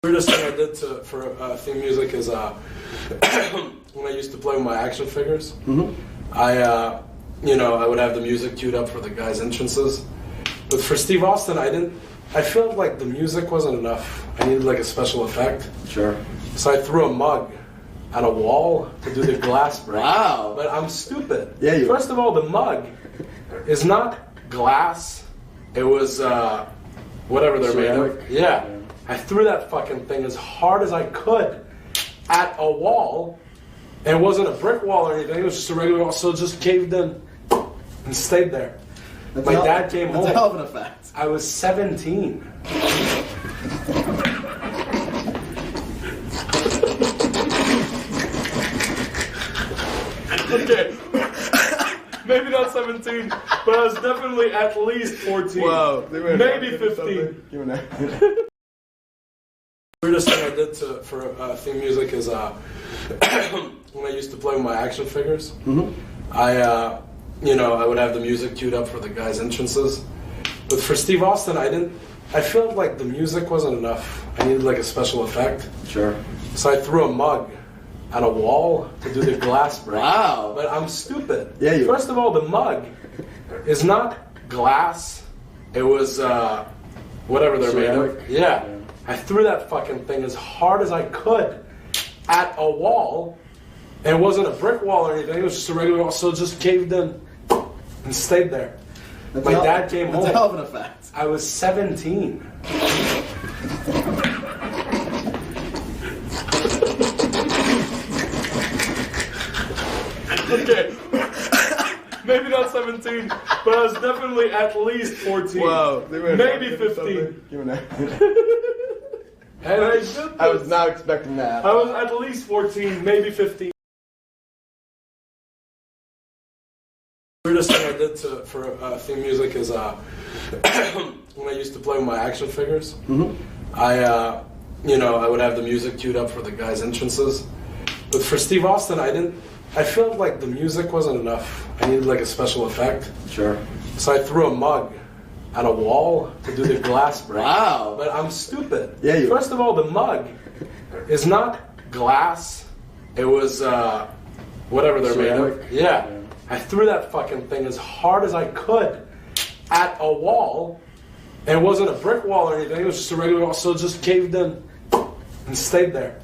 Weirdest thing I did for theme music is when I used to play with my action figures. I would have the music queued up for the guys' entrances. But for Steve Austin, I felt like the music wasn't enough. I needed like a special effect. Sure. So I threw a mug at a wall to do the glass break. Wow. But I'm stupid. Yeah, First of all, the mug is not glass. It was whatever they're made of. Yeah. I threw that fucking thing as hard as I could at a wall. And it wasn't a brick wall or anything. It was just a regular wall. So it just caved in and stayed there. My dad came home. That's a hell of an effect. I was 17. Okay. Maybe not 17, but I was definitely at least 14. Wow. Maybe 15. Weirdest thing I did for theme music is when I used to play with my action figures. I would have the music queued up for the guys' entrances. But for Steve Austin, I felt like the music wasn't enough. I needed like a special effect. Sure. So I threw a mug at a wall to do the glass break. Wow. But I'm stupid. Yeah, First of all, the mug is not glass. It was whatever they're made of. Yeah. I threw that fucking thing as hard as I could at a wall. And it wasn't a brick wall or anything. It was just a regular wall. So it just caved in and stayed there. My dad came home. That's a hell of an effect. I was 17. Okay. Maybe not 17, but I was definitely at least 14. Wow. Maybe 15. And I was not expecting that. I was at least 14, maybe 15. Weirdest thing I did for theme music is when I used to play with my action figures. I would have the music queued up for the guys' entrances. But for Steve Austin, I felt like the music wasn't enough. I needed like a special effect. Sure. So I threw a mug at a wall to do the glass break. Wow. But I'm stupid. Yeah, First of all, the mug is not glass. It was whatever they're made of. Yeah. I threw that fucking thing as hard as I could at a wall. And it wasn't a brick wall or anything. It was just a regular wall. So it just caved in and stayed there.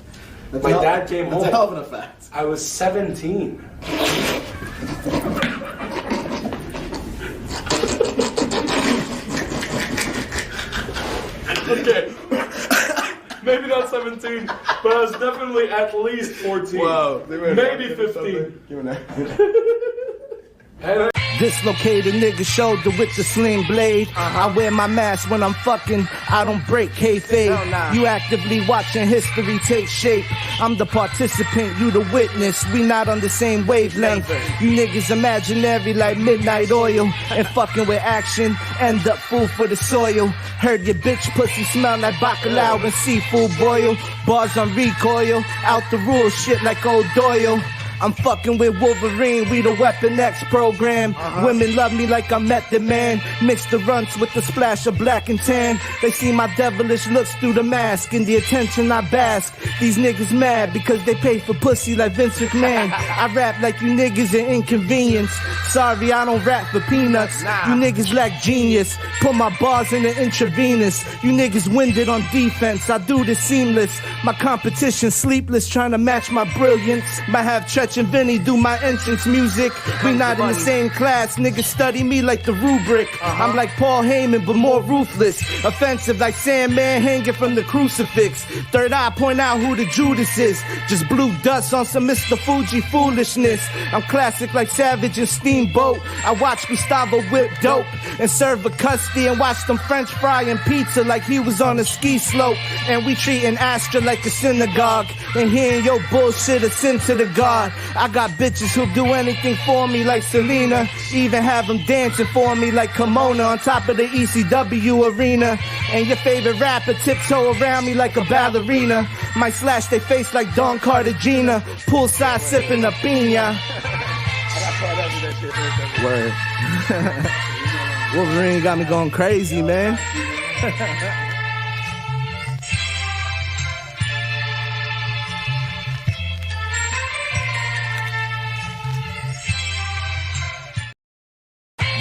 My dad came home. That's a hell of an effect. I was 17. Okay. Maybe not 17, but I was definitely at least 14. Wow. Maybe 15. And Dislocated nigga shoulder with the sling blade. I wear my mask when I'm fucking. I don't break kayfabe. You actively watching history take shape. I'm the participant, you the witness. We not on the same wavelength. You niggas imaginary like midnight oil. And fucking with action, end up food for the soil. Heard your bitch pussy smell like bacalao and seafood boil. Bars on recoil, out the rules shit like old Doyle. I'm fucking with Wolverine, we the Weapon X program. Women love me like I'm Method Man. Mix the runts with the splash of black and tan. They see my devilish looks through the mask. In the attention I bask. These niggas mad because they pay for pussy like Vince McMahon. I rap like you niggas an inconvenience. Sorry, I don't rap for peanuts. You niggas lack genius. Put my bars in the intravenous. You niggas winded on defense. I do this seamless. My competition sleepless, trying to match my brilliance. Might have Tretch and Vinny do my entrance music. We not in the same class. Niggas study me like the rubric. I'm like Paul Heyman, but more ruthless. Offensive like Sandman hanging from the crucifix. Third eye point out who the Judas is. Just blue dust on some Mr. Fuji foolishness. I'm classic like Savage and Steamboat. I watch Gustavo whip dope and serve a custody and watch them French frying pizza like he was on a ski slope. And we treating Astra like a synagogue. And hearing your bullshit a sin to the God. I got bitches who do anything for me like Selena. Even have them dancing for me like Kimona on top of the ECW arena. And your favorite rapper tiptoe around me like a ballerina. Might slash their face like Don Cartagena. Poolside sipping a piña. Word. Wolverine got me going crazy, man.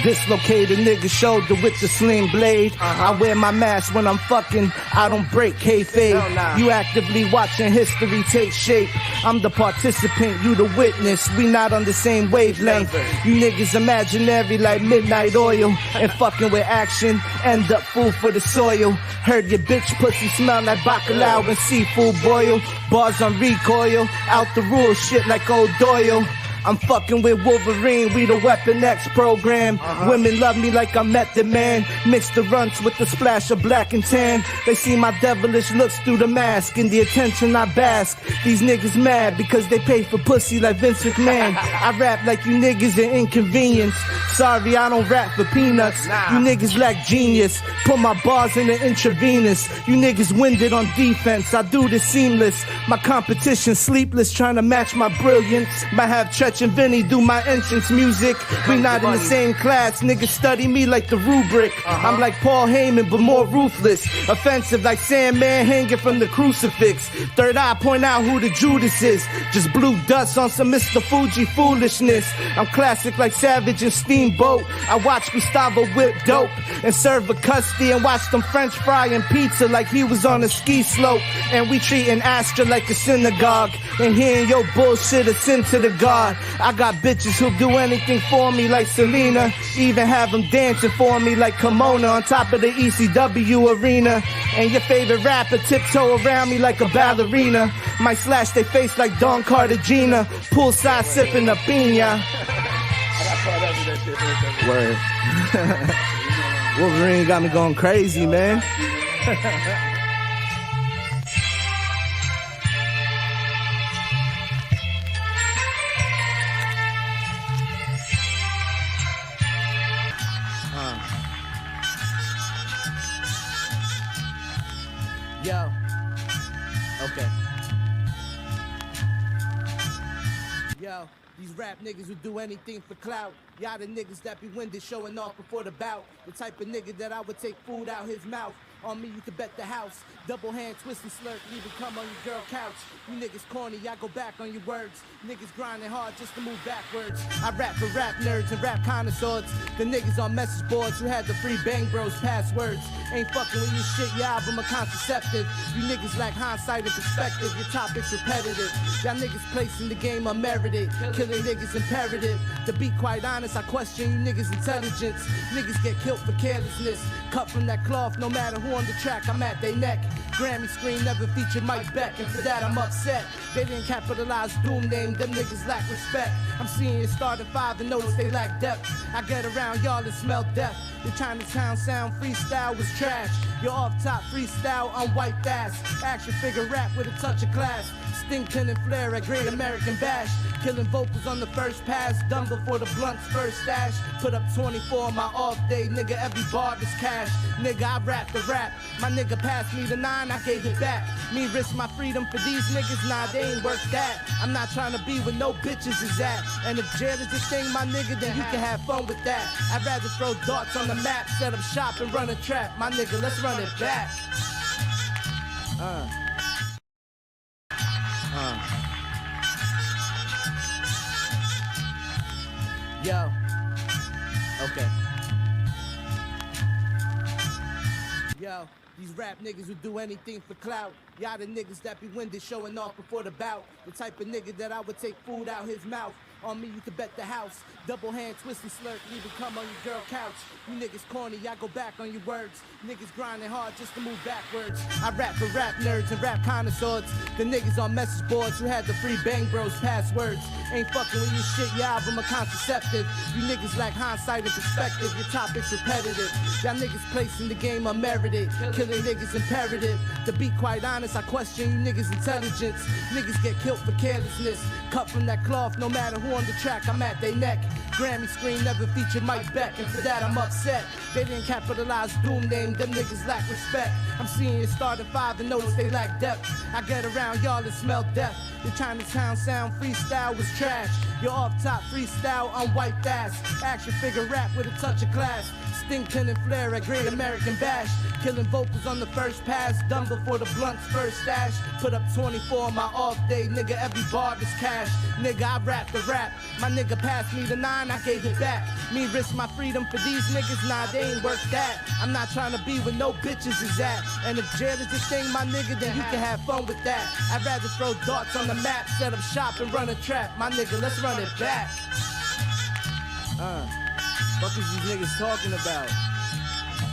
Dislocate a nigga shoulder with the sling blade. I wear my mask when I'm fucking, I don't break kayfabe. You actively watching history take shape. I'm the participant, you the witness. We not on the same wavelength. You niggas imaginary like midnight oil. And fucking with action, end up food for the soil. Heard your bitch pussy smell like bacalao and seafood boil. Bars on recoil, out the rules, shit like Old Doyle. I'm fucking with Wolverine, we the Weapon X program. Women love me like I'm Method Man. Mix the runts with the splash of black and tan. They see my devilish looks through the mask. In the attention I bask. These niggas mad because they pay for pussy like Vince McMahon. I rap like you niggas are inconvenience. Sorry, I don't rap for peanuts. You niggas lack genius. Put my bars in the intravenous. You niggas winded on defense. I do this seamless. My competition sleepless, trying to match my brilliance. Might have Church and Vinny do my entrance music. We not in the same class. Niggas study me like the rubric. I'm like Paul Heyman, but more ruthless. Offensive like Sandman hanging from the crucifix. Third eye point out who the Judas is. Just blue dust on some Mr. Fuji foolishness. I'm classic like Savage and Steamboat. I watch Gustavo whip dope and serve a custody and watch them French frying pizza like he was on a ski slope. And we treating Astra like a synagogue. And hearing your bullshit a sin to the God. I got bitches who'll do anything for me like Selena. Even have them dancing for me like Kimona on top of the ECW arena. And your favorite rapper tiptoe around me like a ballerina. Might slash their face like Don Cartagena. Poolside sipping a piña. Word. Wolverine got me going crazy, man. Yo. Okay. Yo, these rap niggas who do anything for clout. Y'all the niggas that be winded showing off before the bout. The type of nigga that I would take food out his mouth. On me, you can bet the house. Double hand, twist and slurp, even come on your girl couch. You niggas corny, y'all go back on your words. Niggas grinding hard just to move backwards. I rap for rap nerds and rap connoisseurs. The niggas on message boards who had the free Bang Bros passwords. Ain't fucking with your shit, your album a contraceptive. You niggas lack hindsight and perspective, your topic's repetitive. Y'all niggas placing the game unmerited. Killing niggas imperative. To be quite honest, I question you niggas' intelligence. Niggas get killed for carelessness. Cut from that cloth, no matter who on the track, I'm at they neck. Grammy screen never featured Mike Beck, and for that I'm upset. They didn't capitalize Doom name, them niggas lack respect. I'm seeing you start at 5 and notice they lack depth. I get around y'all and smell death. Your Chinatown sound freestyle was trash. Your off-top freestyle on white fast. Action figure rap with a touch of class. Stington and Flair at Great American Bash. Killing vocals on the first pass, done before the blunt's first stash. Put up 24 on my off day, nigga, every bar is cash. Nigga, I rap the rap. My nigga passed me the 9, I gave it back. Me risk my freedom for these niggas, nah, they ain't worth that. I'm not trying to be where no bitches is at. And if jail is your thing, my nigga, then you can have fun with that. I'd rather throw darts on the map, set up shop and run a trap. My nigga, let's run it back. Yo. Okay. Yo, these rap niggas who do anything for clout. Y'all the niggas that be winded showing off before the bout. The type of nigga that I would take food out his mouth. On me, you can bet the house. Double hand, twist and slurp, even come on your girl couch. You niggas corny, y'all go back on your words. Niggas grinding hard just to move backwards. I rap for rap nerds and rap connoisseurs. The niggas on message boards who had the free Bang Bros passwords. Ain't fucking with your shit, your album a contraceptive. You niggas lack hindsight and perspective, your topic's repetitive. Y'all niggas placing the game unmerited. Killing niggas imperative. To be quite honest, I question you niggas' intelligence. Niggas get killed for carelessness. Cut from that cloth, no matter who on the track, I'm at they neck. Grammy screen never featured Mike Beck, and for that I'm upset. They didn't capitalize Doom name, them niggas lack respect. I'm seeing you start at 5 and notice they lack depth. I get around y'all and smell death. Your Chinatown sound freestyle was trash. Your off-top freestyle on white fast. Action figure rap with a touch of class. stink tenant flare at Great American Bash. Killing vocals on the first pass, done before the blunt's first stash. Put up 24 on my off day, nigga, every bar is cash. Nigga, I rap the rap. My nigga passed me the 9, I gave it back. Me risk my freedom for these niggas, nah, they ain't worth that. I'm not trying to be where no bitches is at. And if jail is the thing, my nigga, then you can have fun with that. I'd rather throw darts on the map, set up shop and run a trap. My nigga, let's run it back. What is these niggas talking about?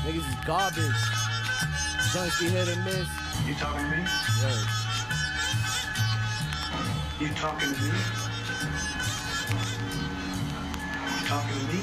Niggas is garbage. Joints be hit and miss. You talking to me? Word. You talking to me? You talking to me?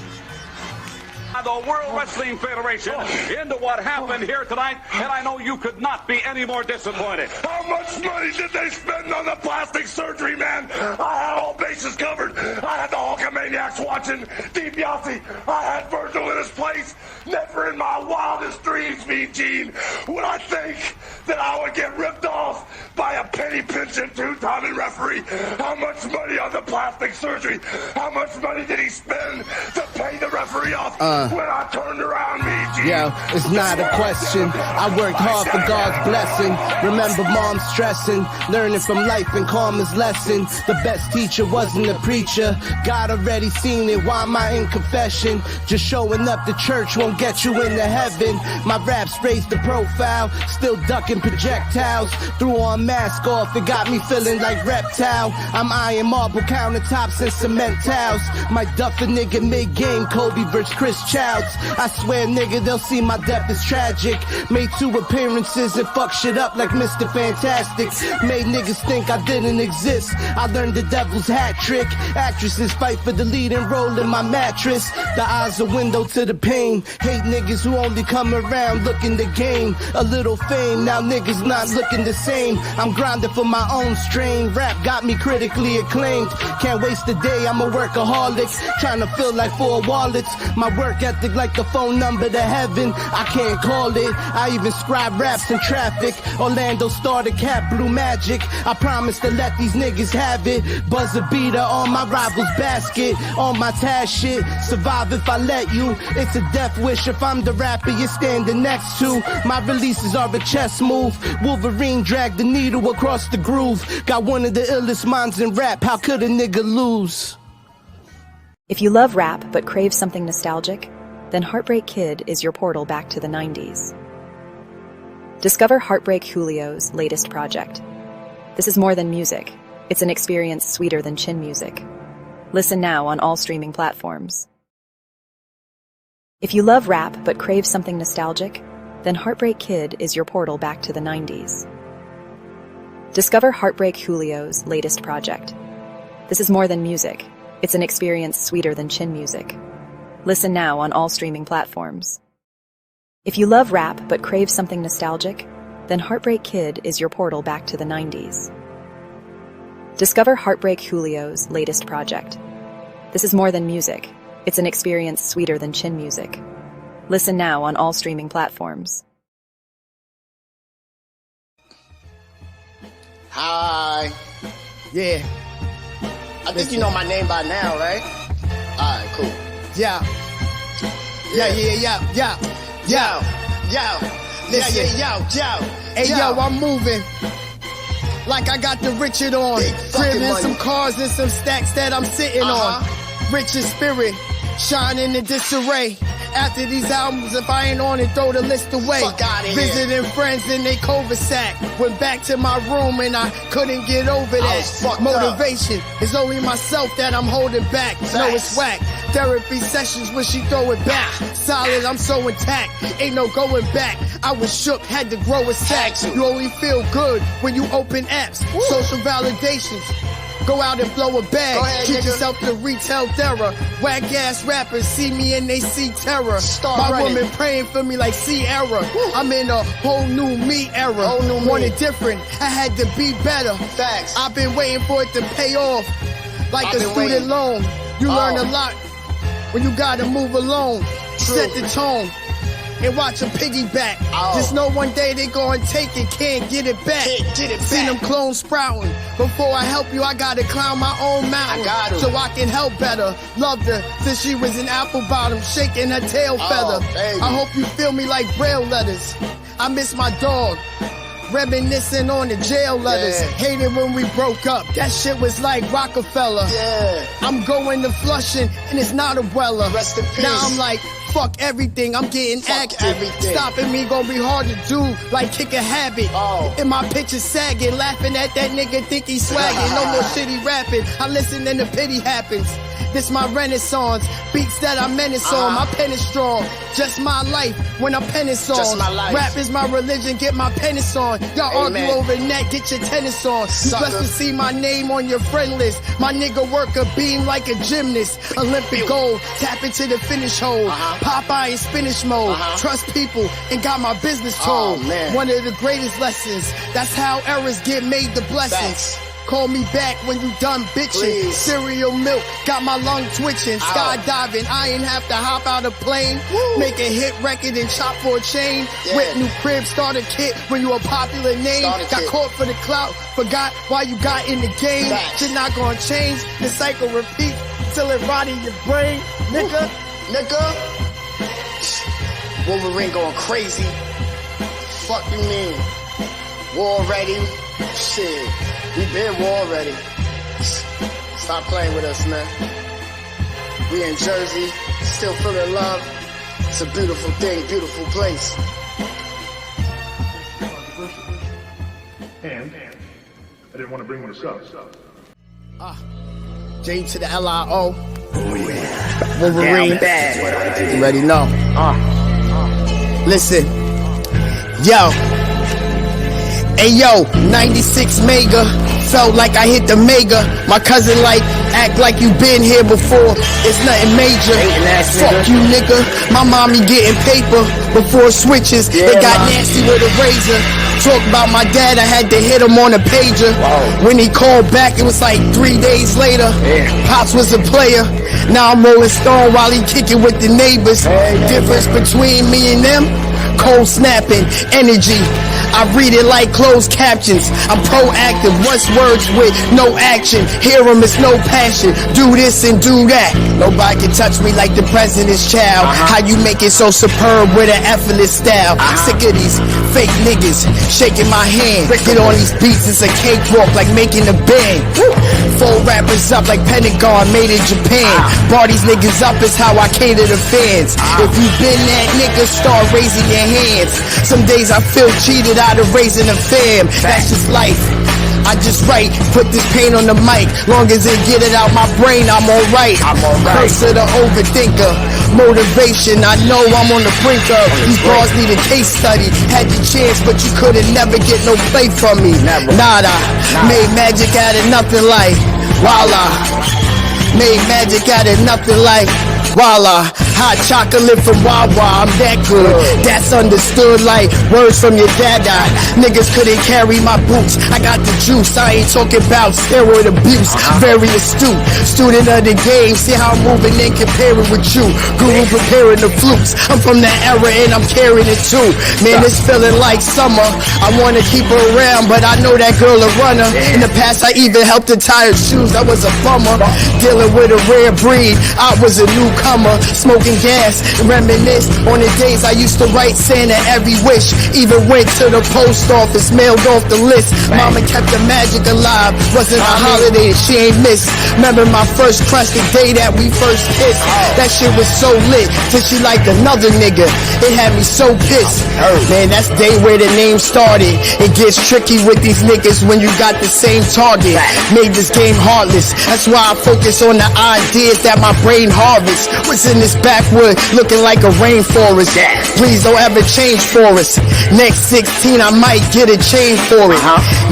The World Wrestling Federation into what happened here tonight, and I know you could not be any more disappointed. How much money did they spend on the plastic surgery, man? I had all bases covered. I had the Hulkamaniacs watching DiBiase. I had Virgil in his place. Never in my wildest dreams, Gene, would I think that I would get ripped off by a penny pinching two-timing referee. How much money on the plastic surgery? How much money did he spend to pay the referee off when I turned around, Gene? Yo, it's not a question. I worked hard for God's blessing. Remember mom stressing, learning from life and karma's lesson. The best teacher wasn't a preacher. God already seen it, why am I in confession? Just showing up to church won't get you into heaven. My raps raised the profile, still ducking projectiles. Threw on mask off, it got me feeling like reptile. I'm eyeing marble countertops and cement tiles. Might duff a nigga mid-game, Kobe versus Chris Childs. I swear nigga, they'll see my death is tragic. Made 2 appearances and fuck shit up like Mr. Fantastic. Made niggas think I didn't exist. I learned the devil's hat trick. Actresses fight for the leading role in my mattress. The eyes a window to the pain. Hate niggas who only come around looking to gain a little fame. Now niggas not looking the same. I'm grinding for my own strain. Rap got me critically acclaimed. Can't waste a day, I'm a workaholic. Trying to feel like 4 wallets. My work ethic like the phone number to heaven. I can't call it. I even scribe raps in traffic. Orlando started Cat Blue Magic. I promise to let these niggas have it. Buzzer beater on my rival's basket. On my Taz shit. Survive if I let you. It's a death wish if I'm the rapper you're standing next to. My releases are a chess move. Wolverine dragged the needle across the groove. Got one of the illest minds in rap. How could a nigga lose? If you love rap but crave something nostalgic, then Heartbreak Kid is your portal back to the 90s. Discover Heartbreak Julio's latest project. This is more than music. It's an experience sweeter than chin music. Listen now on all streaming platforms. If you love rap but crave something nostalgic, then Heartbreak Kid is your portal back to the 90s. Discover Heartbreak Julio's latest project. This is more than music. It's an experience sweeter than chin music. Listen now on all streaming platforms. If you love rap but crave something nostalgic, then Heartbreak Kid is your portal back to the 90s. Discover Heartbreak Julio's latest project. This is more than music. It's an experience sweeter than chin music. Listen now on all streaming platforms. Hi. Yeah. I think you know my name by now, right? Alright, cool. Yeah. Yeah. Yo. Listen. Yo. Hey, yo, I'm moving. Like I got the Richard on. Big fucking Crib and money. some cars and some stacks that I'm sitting on. Rich in spirit, shining in disarray. After these albums, if I ain't on it, throw the list away. Fuck outta here. Visiting friends in they cul-de-sac. Went back to my room and I couldn't get over I that. was fucked Motivation is only myself that I'm holding back. No, it's whack. Therapy sessions when she throw it back. Solid, I'm so intact. Ain't no going back. I was shook, had to grow a sack. You only feel good when you open apps. Social validations. Go out and blow a bag. Go ahead, Treat nigga. yourself to retail terror. Whack ass rappers see me and they see terror. Start My running. woman praying for me like Sierra. I'm in a whole new me era. Whole new me. Wanted different. I had to be better. Facts. I've been waiting for it to pay off. Like I've a been student waiting. loan. You learn Oh. a lot when you gotta move alone. True. Set the tone. and watch them piggyback. Just know one day they gon' take it, can't get it back. See them clones sprouting. Before I help you, I gotta climb my own mountain. So I can help better. Loved her since she was an apple bottom, shaking her tail feather. I hope you feel me like braille letters. I miss my dog. Reminiscing on the jail letters. Hated when we broke up. That shit was like Rockefeller. I'm going to Flushing and it's not a Weller. Rest in peace. Now I'm like, fuck everything, I'm getting active. Stopping me gonna be hard to do, like kick a habit. In my pictures sagging, laughing at that nigga, think he swagging. No more shitty rapping, I listen and the pity happens. This my renaissance, beats that I menace on. My pen is strong, just my life when I'm penance on. Rap is my religion, get my penance on. Y'all argue over net, get your tennis on. You blessed to see my name on your friend list. My nigga work a beam like a gymnast. Olympic gold, tap into the finish hole. Popeye in spinach mode. Trust people and got my business told. One of the greatest lessons, that's how errors get made the blessings. Call me back when you done bitching. Cereal milk, got my lung twitching. Skydiving, I ain't have to hop out a plane. Make a hit record and chop for a chain. Whip new crib, start a kit when you a popular name. Got caught for the clout, forgot why you got in the game. Shit not gonna change, the cycle repeat till it rot in your brain. Nigga. Wolverine going crazy. Fuck you mean? War ready? Shit. We been war ready. Stop playing with us, man. We in Jersey, still feeling love. It's a beautiful thing, beautiful place. And I didn't want to bring one to sub. J to the L-I-O. Wolverine. You already know. Listen. Yo. Hey yo, 96 mega, felt like I hit the mega. My cousin like, act like you been here before, it's nothing major. Fuck you nigga, my mommy getting paper before switches, they got nasty with a razor. Talk about my dad, I had to hit him on a pager. When he called back, it was like 3 days later. Pops was a player, now I'm rolling stone while he kicking with the neighbors. Difference between me and them, cold snapping, energy. I read it like closed captions. I'm proactive, what's words with no action? Hear them, it's no passion. Do this and do that. Nobody can touch me like the president's child. How you make it so superb with an effortless style? Sick of these fake niggas shaking my hand. Get on these beats, it's a cakewalk like making a band. 4 rappers up like Pentagon, made in Japan. Bar these niggas up is how I cater to fans. If you been that nigga, start raising your hands. Some days I feel cheated out of raising a fam. That's just life. I just write, put this pain on the mic. Long as it get it out my brain, I'm alright. Curse of the overthinker. Motivation, I know I'm on the brink of. These bars need a case study. Had the chance, but you couldn't never get no play from me. Nada. Made magic out of nothing like voila. Made magic out of nothing like voila. Hot chocolate from Wawa, I'm that good. That's understood like words from your dada. Niggas couldn't carry my boots. I got the juice, I ain't talking about steroid abuse. Very astute, student of the game. See how I'm moving and comparing with you. Guru preparing the flutes. I'm from that era and I'm carrying it too. Man, it's feeling like summer. I wanna keep her around, but I know that girl a runner. In the past, I even helped her tie her shoes. I was a bummer. Dealing with a rare breed. I was a newcomer. Smoking gas and reminisce on the days I used to write Santa every wish. Even went to the post office, mailed off the list. Mama kept the magic alive. Wasn't a holiday she ain't missed. Remember my first crush, the day that we first kissed. That shit was so lit till she liked another nigga. It had me so pissed. Man, that's day where the name started. It gets tricky with these niggas when you got the same target. Made this game heartless. That's why I focus on the ideas that my brain harvests. What's in this backwood looking like a rainforest? Please don't ever change for us. Next 16 I might get a chain for it.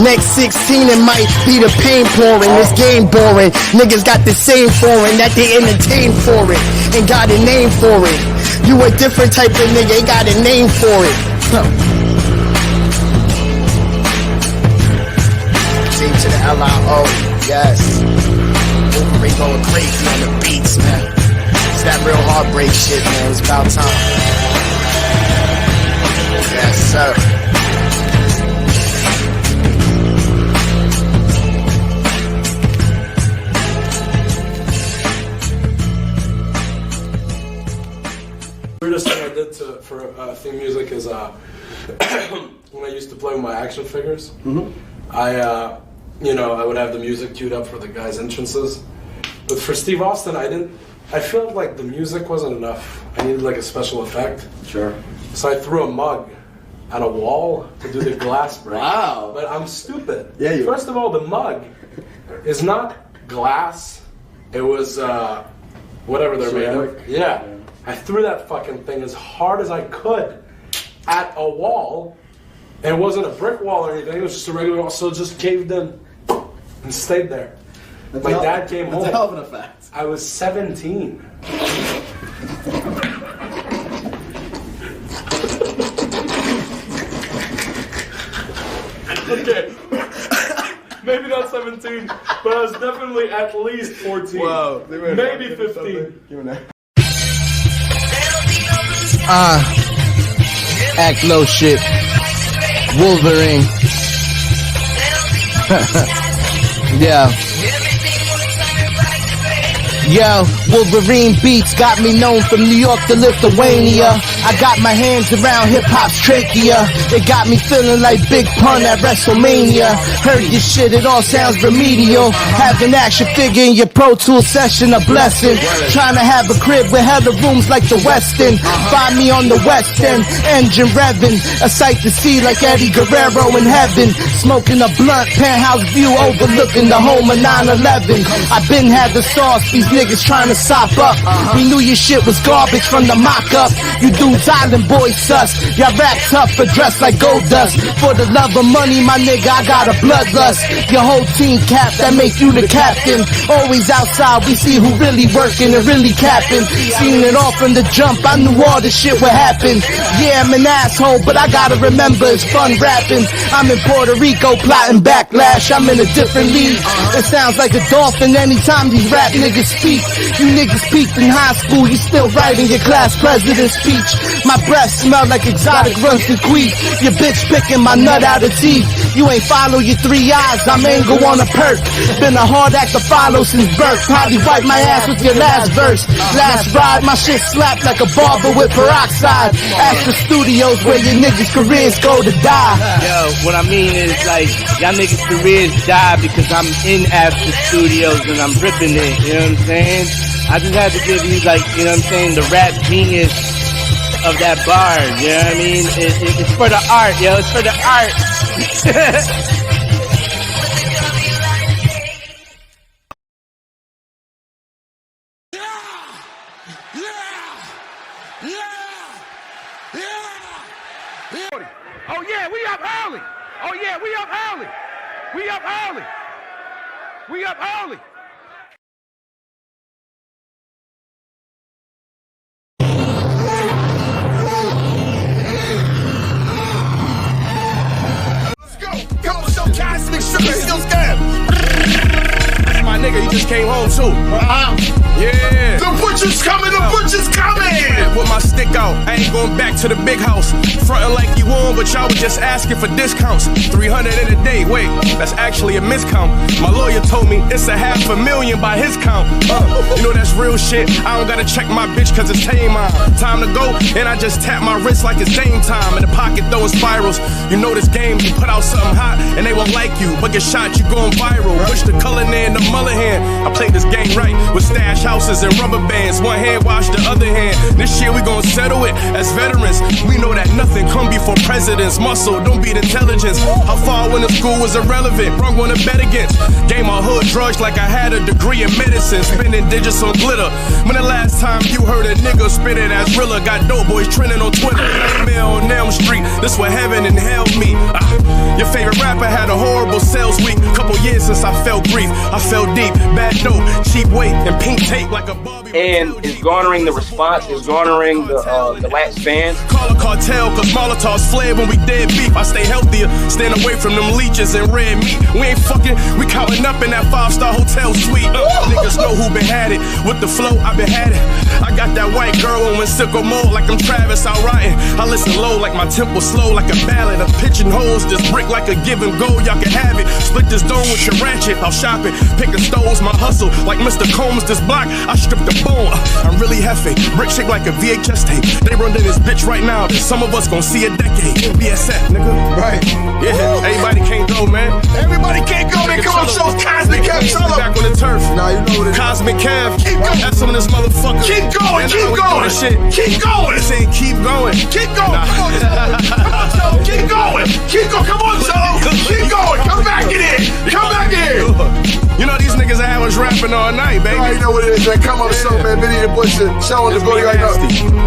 Next 16 it might be the pain pouring. This game boring. Niggas got the same foreign that they entertain for it. And got a name for it. You a different type of nigga, ain't got a name for it. J to the L-I-O, yes. Wolverine going crazy on the beats, man. It's that real heartbreak shit, man. It's about time. Yes, sir. Weirdest thing I did for theme music is when I used to play with my action figures. I would have the music queued up for the guys' entrances. But for Steve Austin, I felt like the music wasn't enough. I needed like a special effect. Sure. So I threw a mug at a wall to do the glass break. Wow. But I'm stupid. Yeah, you First of all, the mug is not glass. It was whatever they're made of. Yeah. I threw that fucking thing as hard as I could at a wall. And it wasn't a brick wall or anything. It was just a regular wall. So it just caved in and stayed there. My dad came home. That's a hell of an effect. I was 17. Okay. Maybe not 17, but I was definitely at least 14. Wow. Maybe 15. Act low shit. Wolverine. Yeah. Yo, Wolverine beats got me known from New York to Lithuania. I got my hands around hip-hop's trachea. It got me feeling like Big Pun at WrestleMania. Heard this shit, it all sounds remedial. Have an action figure in your Pro Tool session, a blessing. Trying to have a crib with hella rooms like the Westin. Find me on the West End, engine revving. A sight to see like Eddie Guerrero in heaven. Smoking a blunt, penthouse view overlooking the home of 9/11. I been had the sauce, these niggas trying to sop up. We knew your shit was garbage from the mock-up. You dudes island boys sus. Y'all rap tough but dressed like gold dust. For the love of money, my nigga, I got a bloodlust. Your whole team cap, that make you the captain. Always outside, we see who really working and really capping. Seen it all from the jump, I knew all this shit would happen. Yeah, I'm an asshole, but I gotta remember it's fun rapping. I'm in Puerto Rico plotting backlash, I'm in a different league. It sounds like a dolphin anytime these rap niggas speak. You niggas peaked in high school, you still writing your class president's speech. My breath smell like exotic rusty queef. Your bitch picking my nut out of teeth. You ain't follow your 3 eyes, I'm angle on a perk. Been a hard act to follow since birth. Probably wipe my ass with your last verse. Last ride, my shit slapped like a barber with peroxide. Ask the studios where your niggas' careers go to die. Yo, what I mean is like, y'all niggas' careers die because I'm in After Studios and I'm ripping it, you know what I'm saying? I just had to give you like, you know what I'm saying, the rap genius of that bar, you know what I mean? It's for the art, yo, it's for the art. Oh yeah, we up early. Oh yeah, we up early. We up early. We up early. My nigga, he just came home too. Yeah. The butcher's coming, the butcher's coming! With my stick out, I ain't going back to the big house. Frontin' like you won, but y'all was just asking for discounts. 300 in a day, wait, that's actually a miscount. My lawyer told me it's a $500,000 by his count. You know that's real shit. I don't gotta check my bitch cause it's tame on. Time to go, and I just tap my wrist like it's game time. In the pocket throwing spirals. You know this game, you put out something hot, and they won't like you. But get shot, you going viral. Push the color in the mullet hand. I play this game right with stash houses and rubber bands. One hand wash the other hand. This year we gon' settle it as veterans. We know that nothing come before presidents. Muscle, don't beat intelligence. How far when the school was irrelevant. Wrong one to bet against. Game my hood drugs like I had a degree in medicine. Spending digits on glitter. When the last time you heard a nigga spit it as realer? Got dope boys trending on Twitter. Nightmare on Elm Street. This what heaven and hell meet. Your favorite rapper had a horrible sales week. Couple years since I felt grief. I felt deep. Bad dope, cheap weight, and pink tape like a Barbie. And it's garnering the response, it's garnering the Latin fans. Call a cartel, cause Molotovs fled when we dead beef. I stay healthier, staying away from them leeches and red meat. We ain't fucking, we counting up in that 5-star hotel suite. Niggas know who been had it. With the flow, I been had it. I got that white girl on when sicko mode like I'm Travis out writing. I listen low like my tempo slow like a ballad. A pitching holes, this brick like a give and go. Y'all can have it. Split this dome with your ratchet. I'm shopping, picking stoves, my hustle like Mr. Combs. This block, I strip the bone. I'm really heavy. Brick shaped like a VHS tape. They running this bitch right now. Some of us gon' see a decade. BSF, nigga. Right. Yeah. Everybody can't go, man. Everybody can't go. They come on shows. Cosmic Kev. Back on the turf. Nah, you know what it is. Cosmic Kev. Keep going. That's some of this motherfucker. Keep going. Keep going. Shit. Keep going. This ain't keep going. Keep going. Nah. Come on, Joe. Keep going. Keep going. Come on, Joe. Keep going. Come back in here. Come back in. You know these niggas are having us rapping all night, baby. You already know what it is, man. Come on the show, man. Vinny the Butcher. Show on the book. You already know.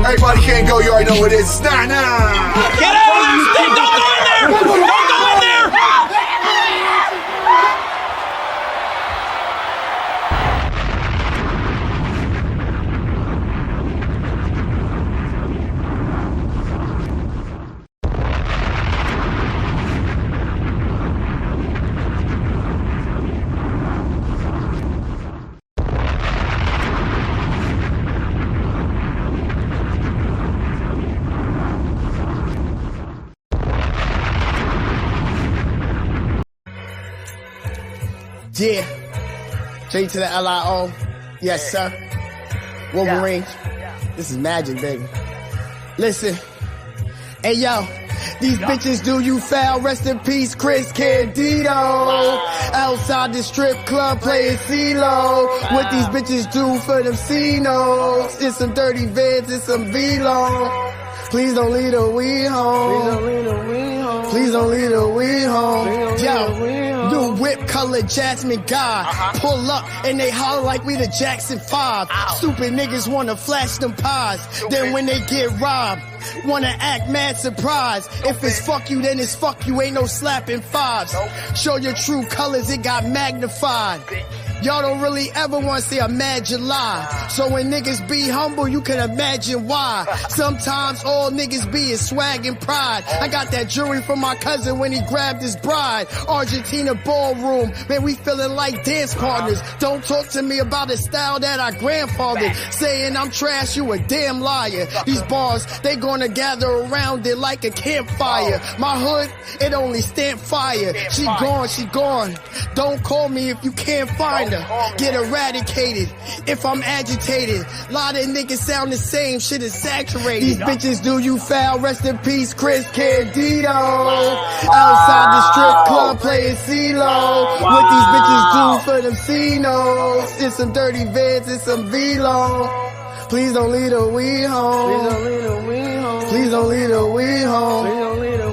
Everybody can't go. You already know what it is. Nah. Get out of this thing. Don't go in there. Don't go in there. Yeah. J to the LIO. Yes, sir. Wolverine. This is magic, baby. Listen. Hey, yo. These bitches do you foul. Rest in peace, Chris Candido. Outside the strip club playing CeeLo. What these bitches do for them C-No's. It's some dirty Vans, it's some V-Long. Please don't leave the weed home. Please don't leave the weed home. Yo, new whip color Jasmine guy. Pull up and they holler like we the Jackson 5. Stupid niggas wanna flash them pies. Then when they get robbed, wanna act mad surprised. If it's fuck you, then it's fuck you. Ain't no slapping fives. Show your true colors, it got magnified. Y'all don't really ever want to see a mad July. So when niggas be humble, you can imagine why. Sometimes all niggas be is swag and pride. I got that jewelry from my cousin when he grabbed his bride. Argentina ballroom, man, we feeling like dance partners. Don't talk to me about a style that I grandfathered. Saying I'm trash, you a damn liar. These bars, they gonna gather around it like a campfire. My hood, it only stand fire. She gone. Don't call me if you can't find her. Get eradicated if I'm agitated. Lot of niggas sound the same, shit is saturated. These bitches do you foul. Rest in peace, Chris Candido. Outside the strip club playing CeeLo. What these bitches do for them C-No's. It's some dirty Vans, it's some V-Long. Please don't leave the weed home. Please don't leave the weed home.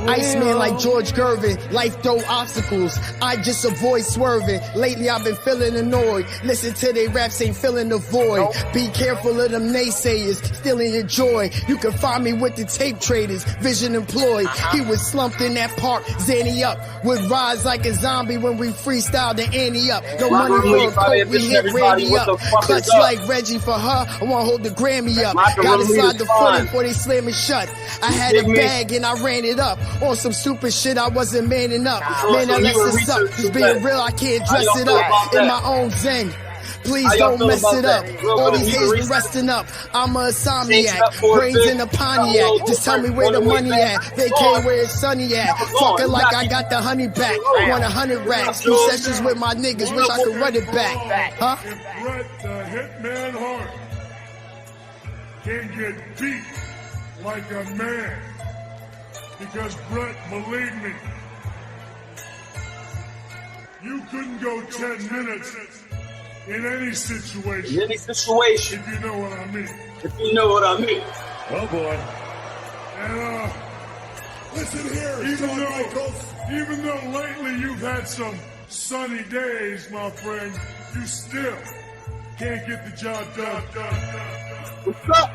Iceman like George Gervin, life throw obstacles. I just avoid swerving. Lately I've been feeling annoyed. Listen to they raps, ain't filling the void. Be careful of them naysayers, stealing your joy. You can find me with the tape traders, vision employed. He was slumped in that park, Zanny up. Would rise like a zombie when we freestyle the Annie up. No money for a coat, we hit Randy up. Clutch like Reggie for her, I wanna hold the Grammy up. Gotta slide the foot before they slam it shut. I had a bag and I ran it up. On some stupid shit, I wasn't manning up. Man, that lets us up. Just being real, I can't dress it up in my own zen. Please don't mess it up. All these haters been resting up. I'm a insomniac, brains in a Pontiac. Just tell me where the money at. Vacay where it's sunny at. Talking like I got the honey back. Want 100 racks. 2 sessions with my niggas. Wish I could run it back. Huh? If Brett the Hitman Hart can get beat like a man, because Brett, believe me, you couldn't go 10 minutes in any situation. If you know what I mean. Oh boy. And listen here, even though lately you've had some sunny days, my friend, you still can't get the job done. What's up?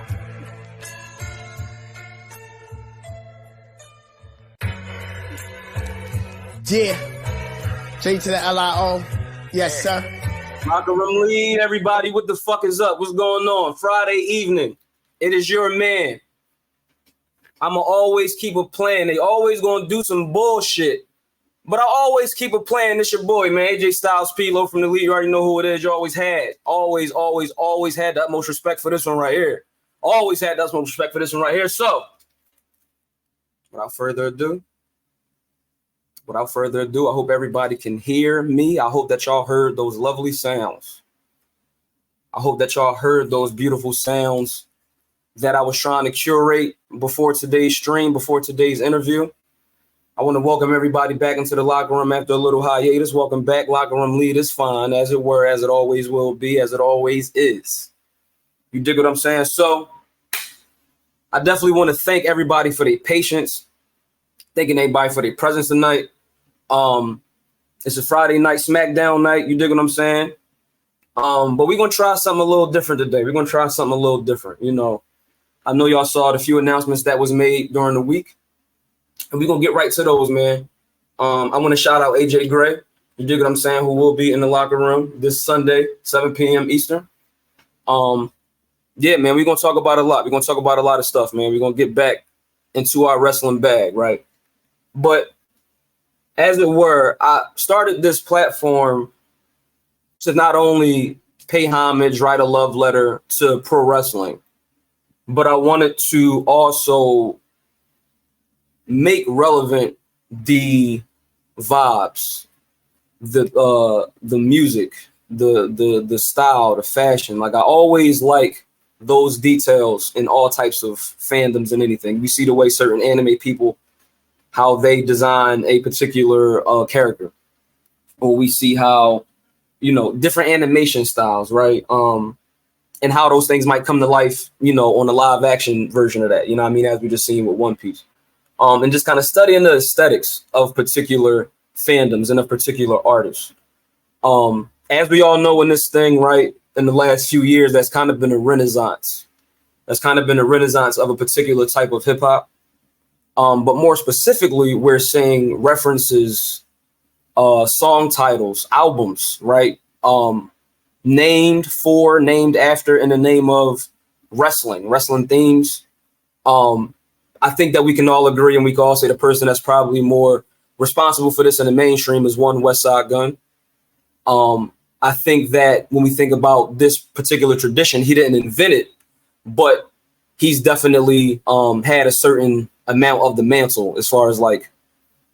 Yeah. J to the LIO. Yes, sir. Macarum Lead, everybody, what the fuck is up? What's going on? Friday evening. It is your man. I'ma always keep a plan. They always gonna do some bullshit. But I always keep a plan. This your boy, man. AJ Styles P-Lo from the league. You already know who it is. You always had. Always had the utmost respect for this one right here. Always had that much respect for this one right here. So, without further ado, I hope everybody can hear me. I hope that y'all heard those lovely sounds. I hope that y'all heard those beautiful sounds that I was trying to curate before today's stream, before today's interview. I want to welcome everybody back into the locker room after a little hiatus. Welcome back, locker room leaders. Fine, as it were, as it always will be, as it always is. You dig what I'm saying? So I definitely want to thank everybody for their patience. Thanking everybody for their presence tonight. It's a Friday night SmackDown night. You dig what I'm saying? But we're gonna try something a little different today. We're gonna try something a little different. You know, I know y'all saw the few announcements that was made during the week, and we're gonna get right to those, man. I want to shout out AJ Gray. You dig what I'm saying? Who will be in the locker room this Sunday, 7 p.m. Eastern. Yeah, man, we're gonna talk about a lot. We're gonna talk about a lot of stuff, man. We're gonna get back into our wrestling bag, right? But as it were, I started this platform to not only pay homage, write a love letter to pro wrestling, but I wanted to also make relevant the vibes, the music, the style, the fashion. Like, I always like those details in all types of fandoms and anything. We see the way certain anime people, how they design a particular character, or we see how, you know, different animation styles, right? And how those things might come to life, you know, on a live action version of that, you know what I mean, as we just seen with One Piece. And just kind of studying the aesthetics of particular fandoms and of particular artists. As we all know in this thing, right, in the last few years, that's kind of been a renaissance. That's kind of been a renaissance of a particular type of hip hop. But more specifically, we're seeing references, song titles, albums, right? Named for, named after, in the name of wrestling themes. I think that we can all agree, and we can all say the person that's probably more responsible for this in the mainstream is one West Side Gun. I think that when we think about this particular tradition, he didn't invent it, but he's definitely had a certain amount of the mantle as far as like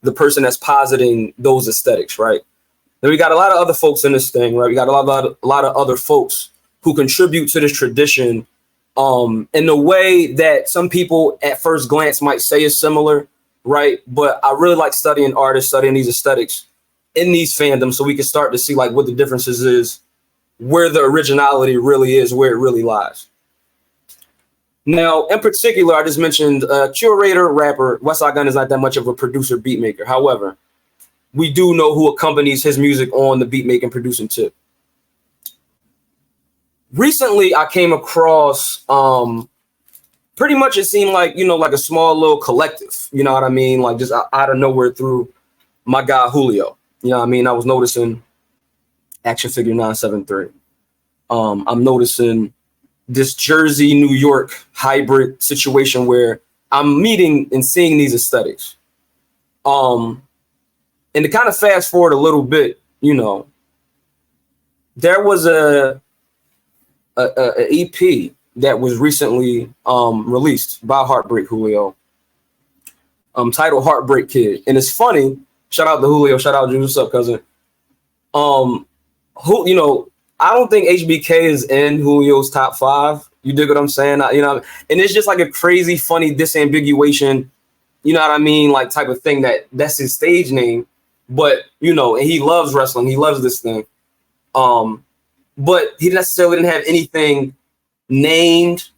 the person that's positing those aesthetics, right? Then we got a lot of other folks in this thing, right? We got a lot of other folks who contribute to this tradition in the way that some people at first glance might say is similar, right? But I really like studying artists, studying these aesthetics in these fandoms, so we can start to see like what the differences is, where the originality really is, where it really lies. Now, in particular, I just mentioned curator, rapper. West Side Gun is not that much of a producer, beat maker. However, we do know who accompanies his music on the beat making, producing tip. Recently, I came across pretty much, it seemed like, you know, like a small little collective, you know what I mean? Like just out of nowhere through my guy Julio. You know what I mean? I was noticing Action Figure 973. I'm noticing this Jersey, New York hybrid situation where I'm meeting and seeing these aesthetics. And to kind of fast forward a little bit, you know, there was a EP that was recently released by Heartbreak Julio, titled Heartbreak Kid. And it's funny, shout out to Julio, shout out to you, what's up, cousin? Who, you know, I don't think HBK is in Julio's top 5. You dig what I'm saying? You know, and it's just like a crazy, funny disambiguation, you know what I mean? Like type of thing that's his stage name. But, you know, and he loves wrestling. He loves this thing. But he necessarily didn't have anything named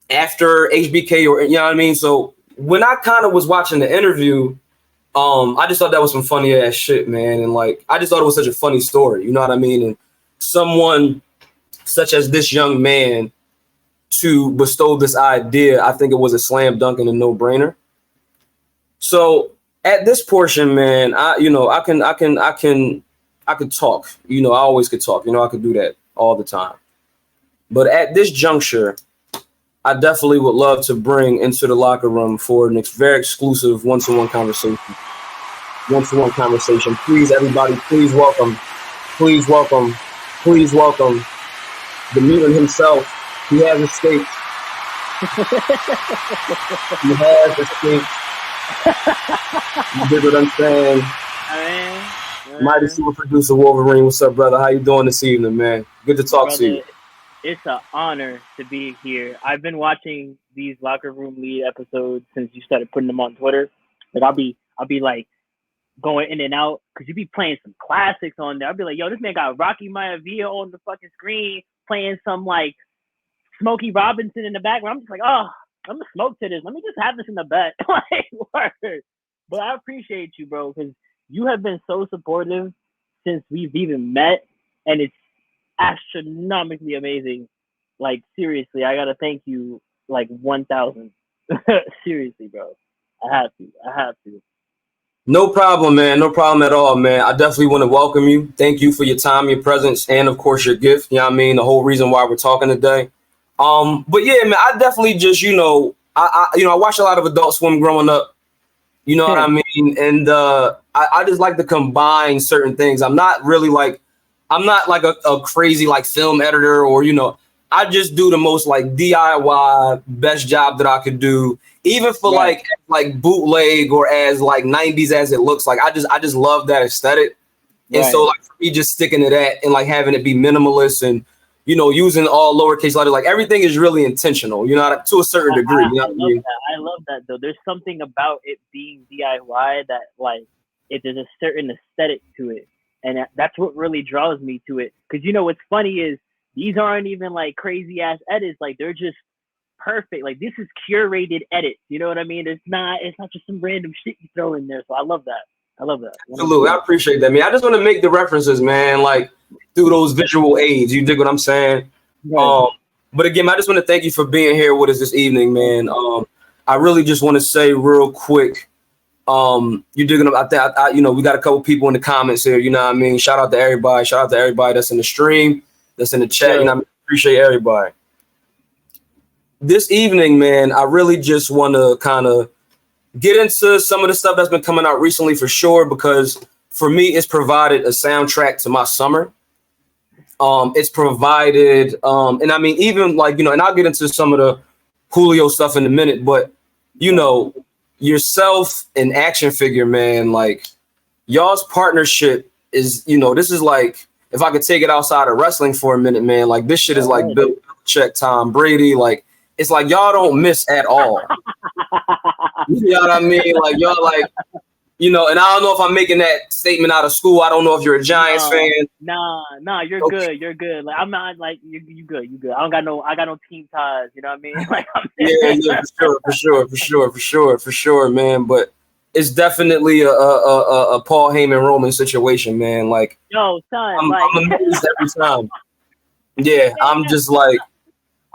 after HBK or, you know what I mean? So when I kind of was watching the interview, I just thought that was some funny ass shit, man. And like, I just thought it was such a funny story. You know what I mean? And someone such as this young man to bestow this idea, I think it was a slam dunk and a no brainer. So at this portion, man, I could talk, you know, I always could talk, you know, I could do that all the time. But at this juncture, I definitely would love to bring into the locker room for an very exclusive one-to-one conversation. One-to-one conversation. Please, everybody, please welcome the mutant himself. He has escaped. You have escaped. You dig what I'm saying? Mighty super producer Wolverine, what's up, brother? How you doing this evening, man? Good to talk to you. It's an honor to be here. I've been watching these Locker Room Lead episodes since you started putting them on Twitter. Like I'll be like going in and out because you be playing some classics on there. I'll be like, yo, this man got Rocky Maivia on the fucking screen playing some like Smokey Robinson in the background. I'm just like, oh, I'm gonna smoke to this. Let me just have this in the back. Like, word. But I appreciate you, bro, because you have been so supportive since we've even met, and it's astronomically amazing. Like, seriously, I gotta thank you like 1,000. Seriously, bro. I have to. No problem, man. No problem at all, man. I definitely want to welcome you. Thank you for your time, your presence, and of course your gift. You know what I mean? The whole reason why we're talking today. But yeah, man, I definitely just, I watched a lot of Adult Swim growing up. You know what I mean? And I just like to combine certain things. I'm not like a crazy like film editor or, I just do the most like DIY best job that I could do, even for like bootleg or as like 90s as it looks like. I just love that aesthetic. And so like for me just sticking to that and like having it be minimalist and, using all lowercase letters, like everything is really intentional, to a certain degree. I love that though. There's something about it being DIY that like there's a certain aesthetic to it. And that's what really draws me to it. Because what's funny is these aren't even like crazy ass edits. Like they're just perfect. Like this is curated edits. You know what I mean? It's not just some random shit you throw in there. So I love that. Absolutely. I appreciate that, man. I just want to make the references, man, like through those visual aids. You dig what I'm saying? Right. But again, I just want to thank you for being here with us this evening, man. I really just want to say real quick, you digging up? We got a couple people in the comments here. You know what I mean? Shout out to everybody. Shout out to everybody that's in the stream, that's in the chat. Sure. I appreciate everybody. This evening, man, I really just want to kind of get into some of the stuff that's been coming out recently for sure, because for me, it's provided a soundtrack to my summer. It's provided, and I mean, even like, and I'll get into some of the Julio stuff in a minute, but, yourself and Action Figure, man, like y'all's partnership is, this is like, if I could take it outside of wrestling for a minute, man, like this shit is like Bill Belichick, Tom Brady, like, it's like y'all don't miss at all. You know what I mean? Like y'all like, and I don't know if I'm making that statement out of school. I don't know if you're a Giants fan. Nah, you're okay. Good. You're good. Like I'm not like you good. You good. I got no team ties. You know what I mean? Like, yeah, for sure, man. But it's definitely a Paul Heyman Roman situation, man. Like, yo, son, I'm amazed every time. Yeah, I'm just like,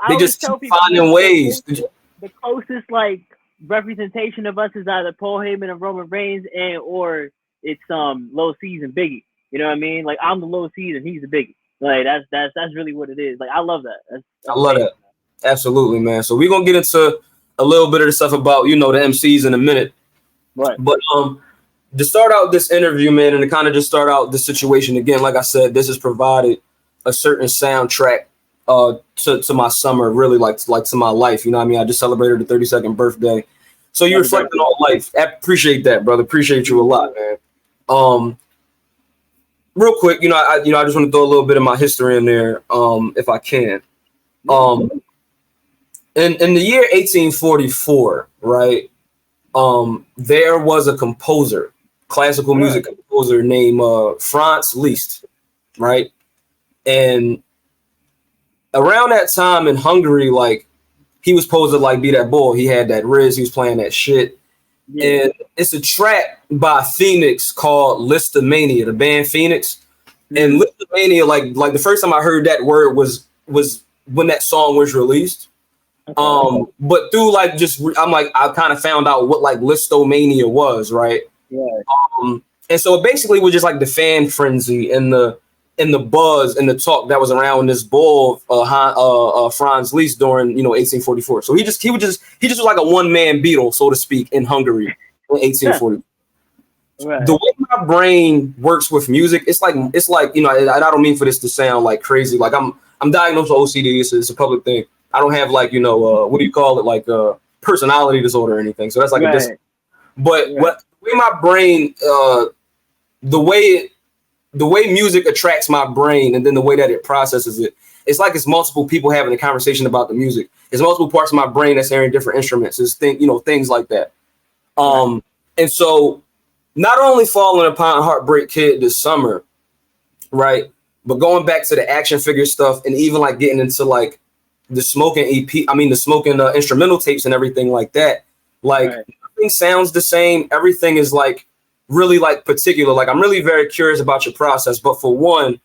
they just keep finding ways. The closest like representation of us is either Paul Heyman and Roman Reigns, or it's low season Biggie. You know what I mean? Like I'm the low season, he's the Biggie. Like that's really what it is. Like I love that. I love that. Absolutely, man. So we're gonna get into a little bit of the stuff about the MCs in a minute. Right. But to start out this interview, man, and to kind of just start out the situation again, like I said, this has provided a certain soundtrack to my summer, really like to my life. You know what I mean? I just celebrated the 32nd birthday. So you're reflecting on life. I appreciate that, brother. Appreciate you a lot, man. Real quick, I just want to throw a little bit of my history in there, if I can. In the year 1844, right? There was a composer, classical music composer named Franz Liszt, right? And around that time in Hungary, like he was supposed to like be that boy. He had that riz. He was playing that shit. Yeah. And it's a track by Phoenix called Listomania, the band Phoenix. And Listomania, like the first time I heard that word was when that song was released. Okay. But through like I kind of found out what like Listomania was, right? Yeah. And so it basically was just like the fan frenzy and the buzz and the talk that was around this bull, Franz Liszt during 1844. So he just was like a one-man Beatle, so to speak, in Hungary in 1840. Right. The way my brain works with music, it's like and I don't mean for this to sound like crazy. Like I'm diagnosed with OCD. It's a public thing. I don't have like, what do you call it? Like personality disorder or anything. So that's like a discipline. But the way my brain, the way music attracts my brain and then the way that it processes it, it's like it's multiple people having a conversation about the music. It's multiple parts of my brain that's hearing different instruments. It's things like that. And so not only falling upon Heartbreak Kid this summer, right? But going back to the action figure stuff and even like getting into like the smoking instrumental tapes and everything like that. Like nothing sounds the same. Everything is like really like particular. Like I'm really very curious about your process. But for one,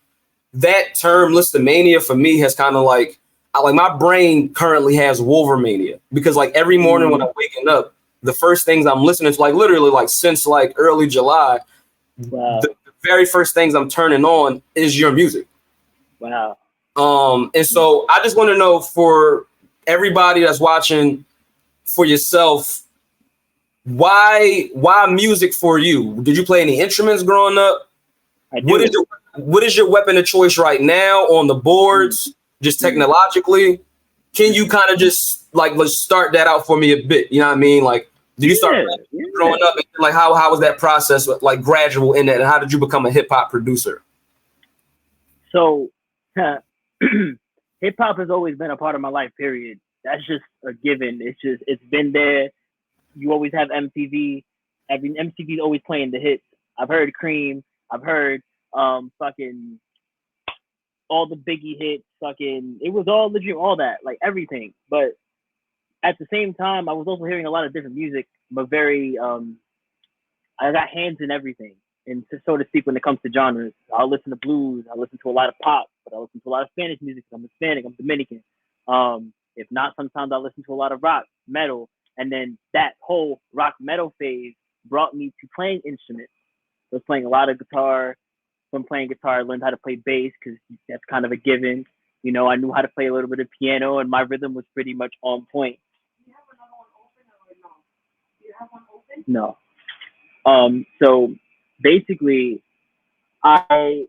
that term listomania for me has kind of like my brain currently has wulvermania because like every morning when I'm waking up, the first things I'm listening to, like literally like since like early July, the very first things I'm turning on is your music. Wow. And so I just want to know for everybody that's watching, for yourself, why music for you? Did you play any instruments growing up? I do. What is your weapon of choice right now on the boards, just technologically? Can you kind of just like, let's start that out for me a bit? You know what I mean? Like, did you start growing up? And like, how was that process like gradual in that? And how did you become a hip hop producer? So hip hop has always been a part of my life, period. That's just a given. It's been there. You always have MTV. MTV's always playing the hits. I've heard Cream. I've heard fucking all the Biggie hits. Fucking, it was all legit, all that, like everything. But at the same time, I was also hearing a lot of different music, but very I got hands in everything. And so to speak, when it comes to genres, I'll listen to blues. I listen to a lot of pop, but I listen to a lot of Spanish music. I'm Hispanic. I'm Dominican. If not, sometimes I listen to a lot of rock, metal, and then that whole rock metal phase brought me to playing instruments. I was playing a lot of guitar. From playing guitar, I learned how to play bass because that's kind of a given. You know, I knew how to play a little bit of piano, and my rhythm was pretty much on point. Do you have another one open or no? Do you have one open? No. So basically, I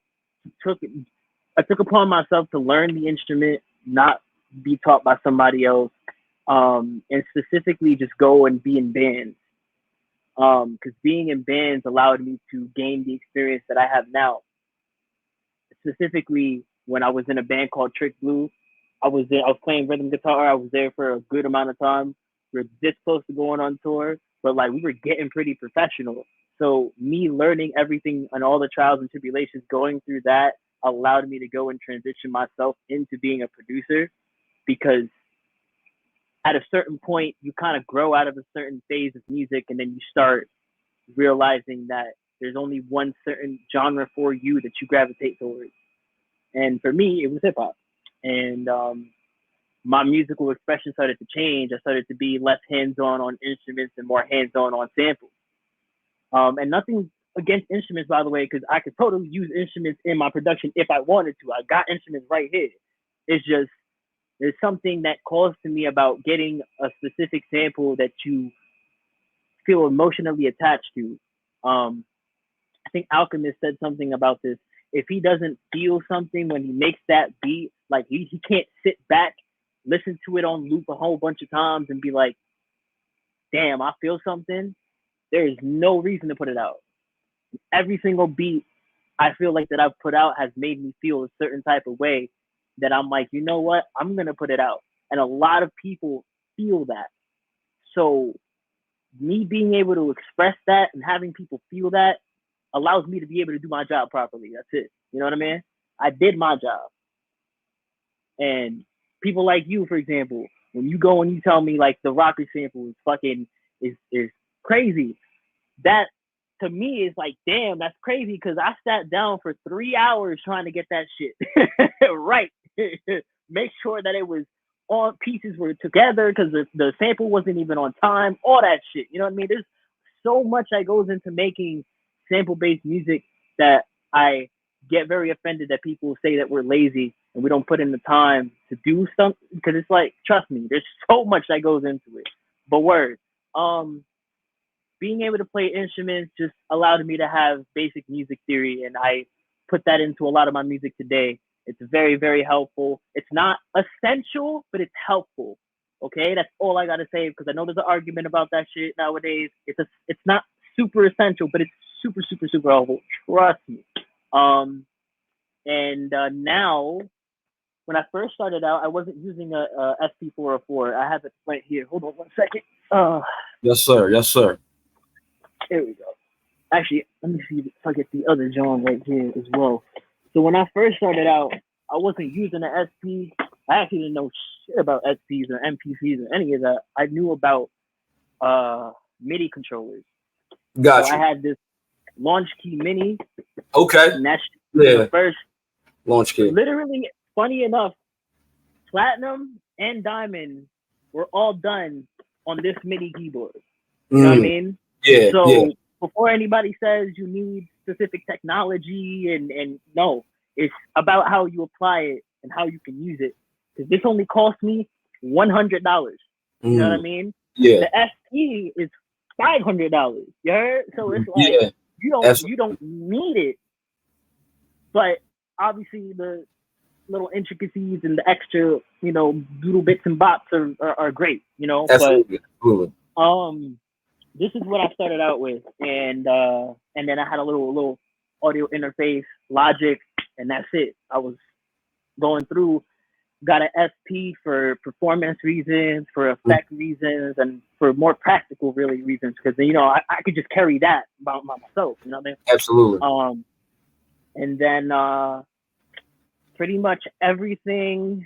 took upon myself to learn the instrument, not be taught by somebody else, and specifically just go and be in bands. Because being in bands allowed me to gain the experience that I have now. Specifically, when I was in a band called Trick Blue, I was playing rhythm guitar. I was there for a good amount of time. We were this close to going on tour, but like we were getting pretty professional. So me learning everything and all the trials and tribulations going through that allowed me to go and transition myself into being a producer, because at a certain point you kind of grow out of a certain phase of music, and then you start realizing that there's only one certain genre for you that you gravitate towards. And for me, it was hip hop. And my musical expression started to change. I started to be less hands-on on instruments and more hands-on on samples. And nothing against instruments, by the way, because I could totally use instruments in my production if I wanted to. I got instruments right here. It's just, there's something that calls to me about getting a specific sample that you feel emotionally attached to. I think Alchemist said something about this. If he doesn't feel something when he makes that beat, like he can't sit back, listen to it on loop a whole bunch of times and be like, damn, I feel something. There is no reason to put it out. Every single beat I feel like that I've put out has made me feel a certain type of way that I'm like, you know what? I'm going to put it out. And a lot of people feel that. So me being able to express that and having people feel that allows me to be able to do my job properly. That's it. You know what I mean? I did my job. And people like you, for example, when you go and you tell me like the rocker sample is fucking is crazy, that to me is like, damn, that's crazy, because I sat down for 3 hours trying to get that shit right. Make sure that it was all pieces were together, because the sample wasn't even on time, all that shit. You know what I mean? There's so much that goes into making sample-based music that I get very offended that people say that we're lazy and we don't put in the time to do something, because it's like, trust me, there's so much that goes into it. But word, being able to play instruments just allowed me to have basic music theory, and I put that into a lot of my music today. It's very, very helpful. It's not essential, but it's helpful. Okay, that's all I gotta say because I know there's an argument about that shit nowadays. It's not super essential, but it's super, super, super helpful. Trust me. And now, when I first started out, I wasn't using a SP404. I have it right here. Hold on 1 second. Yes, sir. Yes, sir. Here we go. Actually, let me see if I get the other John right here as well. So when I first started out, I wasn't using the SP. I actually didn't know shit about SPs or MPCs or any of that. I knew about MIDI controllers. Gotcha. So I had this Launch Key Mini. Okay. And that's Yeah. the first Launch Key. Literally, funny enough, Platinum and Diamond were all done on this MIDI keyboard. You know what I mean? Yeah. So yeah. before anybody says you need specific technology and no, it's about how you apply it and how you can use it. Because this only cost me $100. You know what I mean? Yeah. The SP is $500. You heard? So it's like you don't need it, but obviously the little intricacies and the extra, little bits and bops are great, Absolutely. But this is what I started out with, and then I had a little audio interface, Logic, and that's it. I was going through, got an SP for performance reasons, for effect reasons, and for more practical really reasons, because I could just carry that by myself. You know what I mean? Absolutely. And then pretty much everything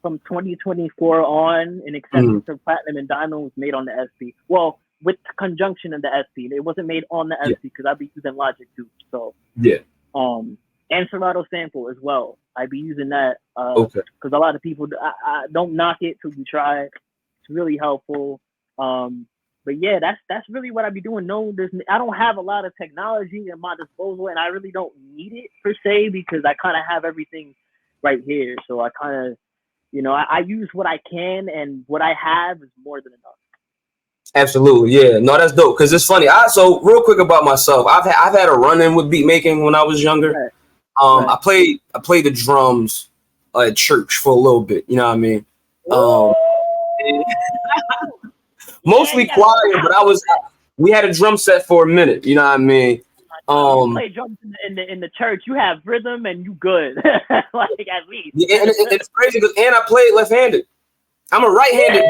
from 2024 on, in exception for Platinum and Diamond, was made on the SP. Well, with conjunction of the SP. It wasn't made on the SP because I'd be using Logic too. So and Serato sample as well. I'd be using that because a lot of people I don't knock it till you try. It's really helpful. But yeah, that's really what I'd be doing. I don't have a lot of technology at my disposal, and I really don't need it per se because I kind of have everything right here. So I kind of, I use what I can, and what I have is more than enough. Absolutely, yeah. No, that's dope because it's funny. So real quick about myself, I've had a run-in with beat making when I was younger. Right. I played the drums at church for a little bit. You know what I mean? Mostly choir, but we had a drum set for a minute. You know what I mean? You play drums in the church, you have rhythm and you good. Like at least. Yeah, and it's crazy because I played left-handed. I'm a right-handed.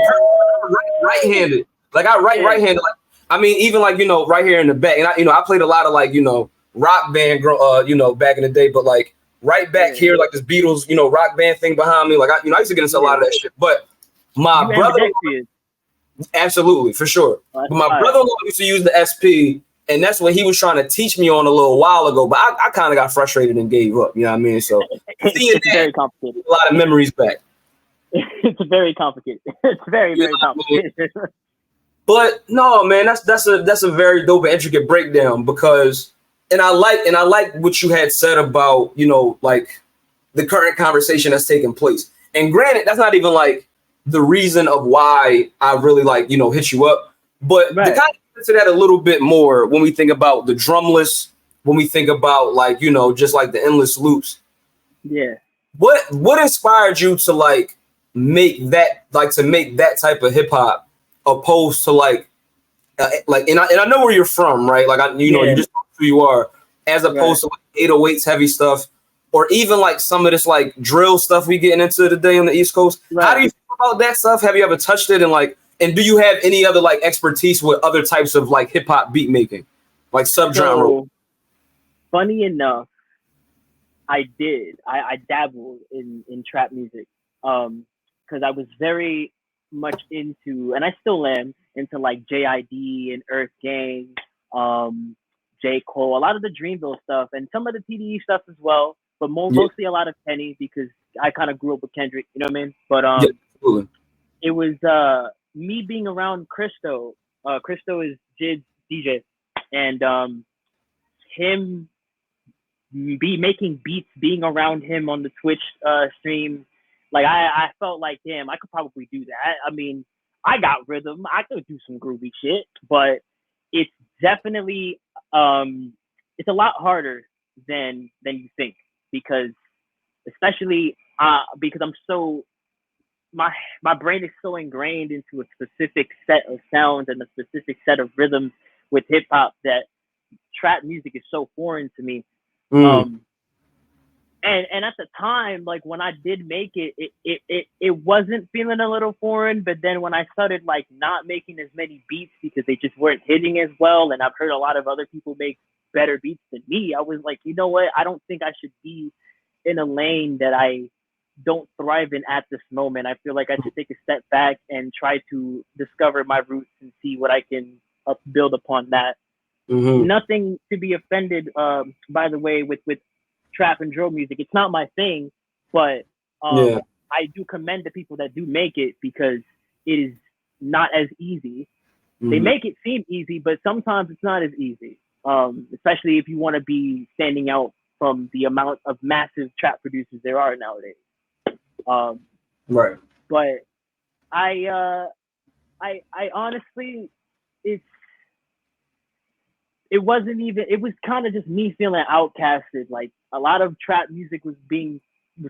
Right-handed. Like I write right-handed. Like, I mean, even like right here in the back, and I played a lot of like rock band, back in the day. But like right back here, like this Beatles, rock band thing behind me. Like I used to get into a lot of that shit. But my brother, absolutely for sure. But my brother-in-law used to use the SP, and that's what he was trying to teach me on a little while ago. But I kind of got frustrated and gave up. You know what I mean? So it's very complicated. A lot of memories back. It's very complicated. It's very, very complicated. But no, man, that's a very dope and intricate breakdown because, and I like what you had said about like the current conversation that's taking place. And granted, that's not even like the reason of why I really like hit you up, but to kind of get to that a little bit more when we think about the drumless, when we think about like just like the endless loops. Yeah. What inspired you to like make that type of hip hop? Opposed to and I know where you're from, right? Like you just know who you are, as opposed to like 808s heavy stuff, or even like some of this like drill stuff we getting into today on the East Coast. Right. How do you feel about that stuff? Have you ever touched it? And do you have any other like expertise with other types of like hip hop beat making, like subgenre? So, funny enough, I did. I dabbled in trap music, because I was very much into, and I still am into like JID and Earth Gang, J. Cole, a lot of the Dreamville stuff, and some of the TDE stuff as well, but mostly a lot of Kenny because I kind of grew up with Kendrick, you know what I mean? But it was me being around Christo. Christo is Jid's DJ, and him making beats, being around him on the Twitch stream. Like I felt like, damn, I could probably do that. I mean, I got rhythm. I could do some groovy shit, but it's definitely it's a lot harder than you think because especially because I'm so my brain is so ingrained into a specific set of sounds and a specific set of rhythms with hip hop that trap music is so foreign to me. And at the time, like when I did make it wasn't feeling a little foreign. But then when I started like not making as many beats because they just weren't hitting as well, and I've heard a lot of other people make better beats than me, I was like, you know what? I don't think I should be in a lane that I don't thrive in at this moment. I feel like I should take a step back and try to discover my roots and see what I can build upon that. Nothing to be offended, by the way, with trap and drill music. It's not my thing, but I do commend the people that do make it because it is not as easy. They make it seem easy, but sometimes it's not as easy, especially if you want to be standing out from the amount of massive trap producers there are nowadays. Right. But I honestly, it was kind of just me feeling outcasted. Like a lot of trap music was